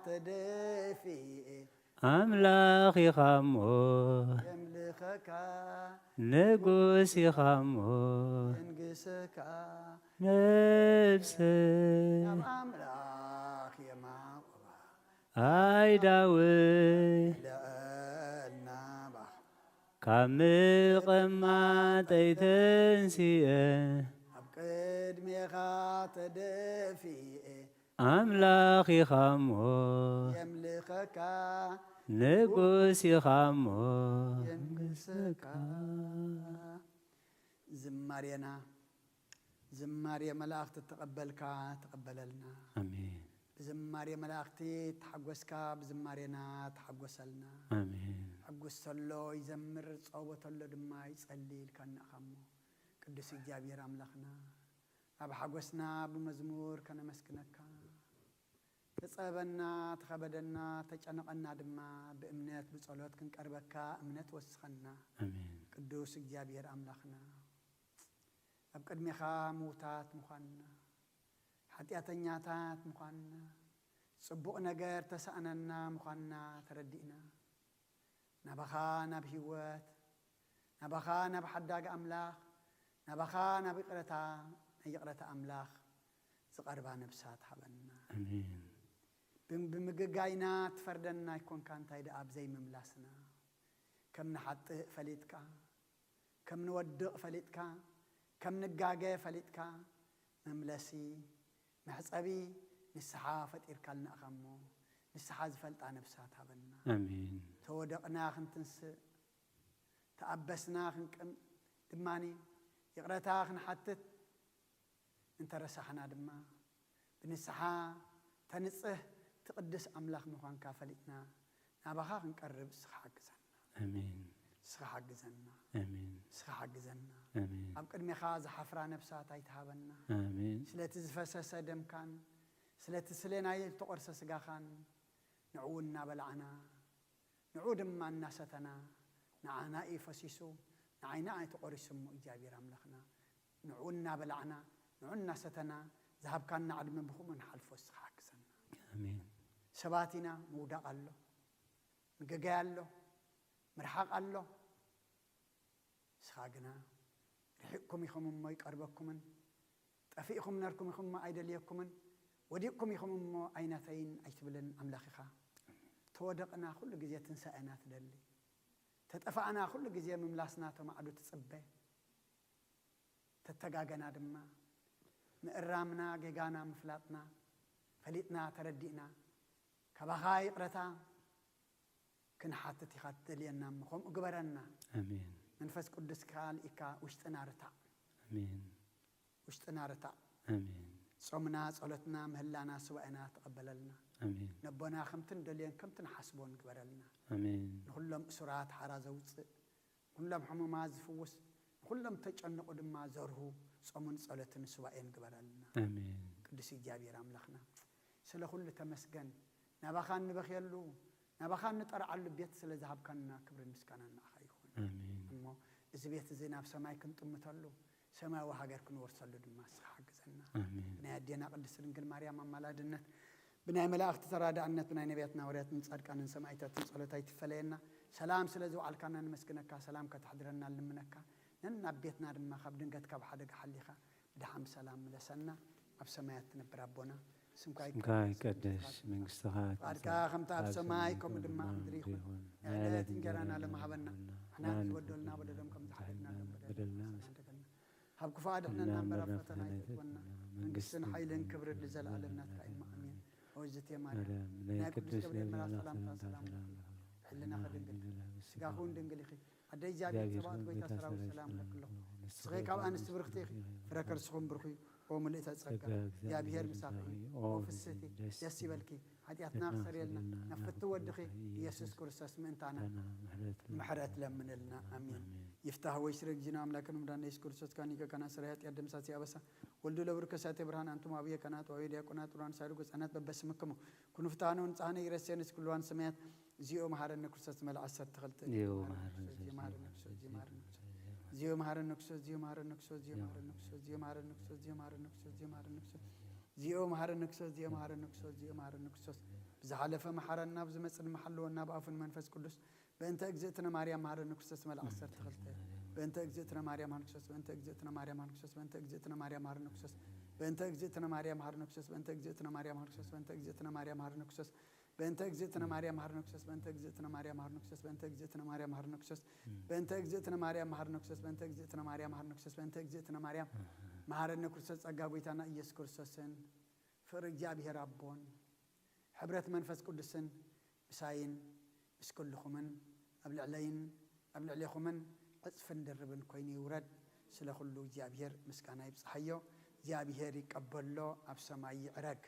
ተደፊአ ኣምላኽ ኢኻ እሞ የምልኸካ ንጉስ ኢኻ እሞ የንግሰካ ነፍሰይ ናብ ኣምላኽ የማቁባ ኣይዳወይ ልዕልና ባኻ ካብ ምቕማጠይ ተንሲአ ኣብ ቅድሜኻ ተደፊአ ኣምላኽ ኢኻ እሞ የምልኸካ ንጉስ ኢኻ እሞ የንግሰካ ዝማሬና ዝማሬ መላእኽቲ ተቐበልካ ተቐበለልና ኣሜን ብዝማሬ መላእኽቲ ተሓጐስካ ብዝማሬና ተሓጐሰልና ኣሜን ሓጐስ ተሎ ይዘምር ፀወ ተሎ ድማ ይጸሊ ኢልካ ንእኻ እሞ ቅዱስ እግዚኣብሔር ኣምላኽና ኣብ ሓጐስና ብመዝሙር ከነመስግነካ ተጸበና ተኸበደና ተጨነቐና ድማ ብእምነት ብጸሎት ክንቀርበካ እምነት ወስኸና ኣሜን ቅዱስ እግዚኣብሔር ኣምላኽና ኣብ ቅድሜኻ ምውታት ምዃንና ሓጢኣተኛታት ምዃንና ጽቡቕ ነገር ተሰኣነና ምዃንና ተረዲእና ናባኻ ናብ ህይወት ናባኻ ናብ ሓዳግ ኣምላኽ ናባኻ ናብ ይቕረታ ኣምላኽ ዝቐርባ ነብሳት ሃበና ኣሜን ብምግጋይና ትፈርደና ይኮንካ እንታይ ደኣ ብዘይምምላስና ከም ንሓጥእ ፈሊጥካ ከም ንወድቕ ፈሊጥካ ከም ንጋገ ፈሊጥካ መምለሲ መሕፀቢ ንስሓ ፈጢርካልና ኢኻ እሞ ንስሓ ዝፈልጣ ነብሳት ሃበና ኣሜን ተወደቕና ክንትንስእ ተኣበስና ክንቅም ድማኒ ይቕረታ ክንሓትት እንተረሳሕና ድማ ብንስሓ ተንጽህ ትቅድስ ኣምላኽ ምዃንካ ፈሊጥና ናባኻ ክንቀርብ እስኻ ሓግዘና ኣሜን እስኻ ሓግዘና ኣሜን እስኻ ሓግዘና ኣሜን ኣብ ቅድሜኻ ዝሓፍራ ነብሳት ኣይትሃበና ኣሜን ስለቲ ዝፈሰሰ ደምካን ስለቲ ስለናይ ተቖርሰ ስጋኻን ንዕኡ እናበላዕና ንዕኡ ድማ እናሰተና ንዓና እዩ ፈሲሱ ንዓይና ኣይተቖሪሱ እሞ እግዚኣብሔር ኣምላኽና ንዕኡ እናበላዕና ንዕኡ እናሰተና ዝሃብካና ዕድመ ብኹም ንሓልፎ እስኻ ሓግዘና ኣሜን ሰባት ኢና ምውዳቕ ኣሎ ምግጋይ ኣሎ ምርሓቕ ኣሎ እስኻ ግና ርሒቕኩም ኢኹም እሞ ይቀርበኩምን ጠፊእኹም ነርኩም ኢኹም እሞ ኣይደልየኩምን ወዲቕኩም ኢኹም እሞ ኣይናተይን ኣይትብልን ኣምላኽ ኢኻ ተወደቕና ኩሉ ግዜ ትንሳኤና ትደሊ ተጠፋእና ኩሉ ግዜ ምምላስና ተማዕዱ ትጽበ ተተጋገና ድማ ምእራምና ጌጋና ምፍላጥና فليتنا تردينا كبخاي قرتا كن حاتت يخاتل لنا مخم قبرنا آمين منفس قدس كال إكا وشتنا رتا آمين وشتنا رتا آمين صومنا صلتنا مهلانا سوائنا تقبل لنا آمين نبونا خمتن دليان كمتن حسبون قبر لنا آمين كلهم سرات حرازوت كلهم حموما زفوس كلهم تجنق دما زره صومن صلتن سوائن قبر لنا آمين قدس إجابير أملخنا سلا كل تمسكن نبخان نبخيلو نبخان نطرع على البيت سلا ذهب كنا كبر مسكنا أخيهم آمين أمو إذا بيت زينا بسماي كنت أمتلو سماء وحجر كن ورسلوا دماس حق زنا آمين بناء دينا قدس رنجل مريم أم ملادنا بناء ملاك تراد عنا بناء نبيتنا وريت نصار كان سمايتها تصلتها تفلينا سلام سلزو على كنا نمسكنك سلام كتحضرنا لمنك نن بيتنا دم خبدن قد كب حدق حليخة دحم سلام لسنا بسمايت نبربنا سمكاي قدس من استخات باركا خمتا بسمايكم دم أدريكم عادات جرانا لما حبنا إحنا تودلنا بدلهم كم تحدنا بدلنا هبكو فادحنا نمبر فتنا يتونا منقسن حيلن كبر لزل عالمنا تقيم أمين وجدت يا مريم ناكل قبل مرا سلام حلنا خدن سقاخون دنقلي أدي جابي سبات بيت سرا والسلام لكله صغيك أو أنا استبرختي فركر سخون برخي وملئت أتسقى يا بهير مساقي وفسيتي يسي بالكي حدياتنا خسر يلنا نفتو ودخي يسوس كرساس من تانا محرات لمن لنا أمين يفتح ويشرق جنام لكن مدان يسكر كرساس كانيكا كان سريات يقدم ساتي أبسا ولدو لبركسات برهان أنتم أبيه كانت وعيديا كانت وران سارقس أنات ببس مكمو كنو فتانون تاني يرسينس كلوان سميات زيو مهارن كرساس مال عسر تخلت زيو مهارن نكسوس زيو مهارن نكسوس زيو مهارن نكسوس زيو مهارن نكسوس زيو مهارن نكسوس زيو مهارن نكسوس زيو مهارن نكسوس زيو مهارن نكسوس زيو مهارن نكسوس بزحلفه محرنا بزمصن محلونا بافن منفس قدس بأنت أجزتنا مريم مهارن نكسوس مال عسر تخلت بأنت أجزتنا مريم مهارن نكسوس بأنت أجزتنا مريم مهارن نكسوس بأنت أجزتنا مريم مهارن نكسوس بأنت أجزتنا مريم مهارن نكسوس بأنت أجزتنا مريم مهارن نكسوس بأنت أجزتنا مريم مهارن نكسوس بأنت أجزتنا مريم مهارن نكسوس بأنت أجزتنا مريم مهارن نكسوس بأنت أجزتنا مريم مهارن نكسوس بأنت أجزتنا مريم مهارن نكسوس بأنت أجزتنا مريم مهارن نكسوس بأنت أجزتنا مريم مهارن نكسوس أجابيتنا إيش كرسسن فرجع به ربون حبرة منفس قدسن بساين بس كلكمن قبل عليكمن أصفن دربن كويني ورد سلا كله جابير مسكانا يبصحيو جابير يقبل له أبسماي عرق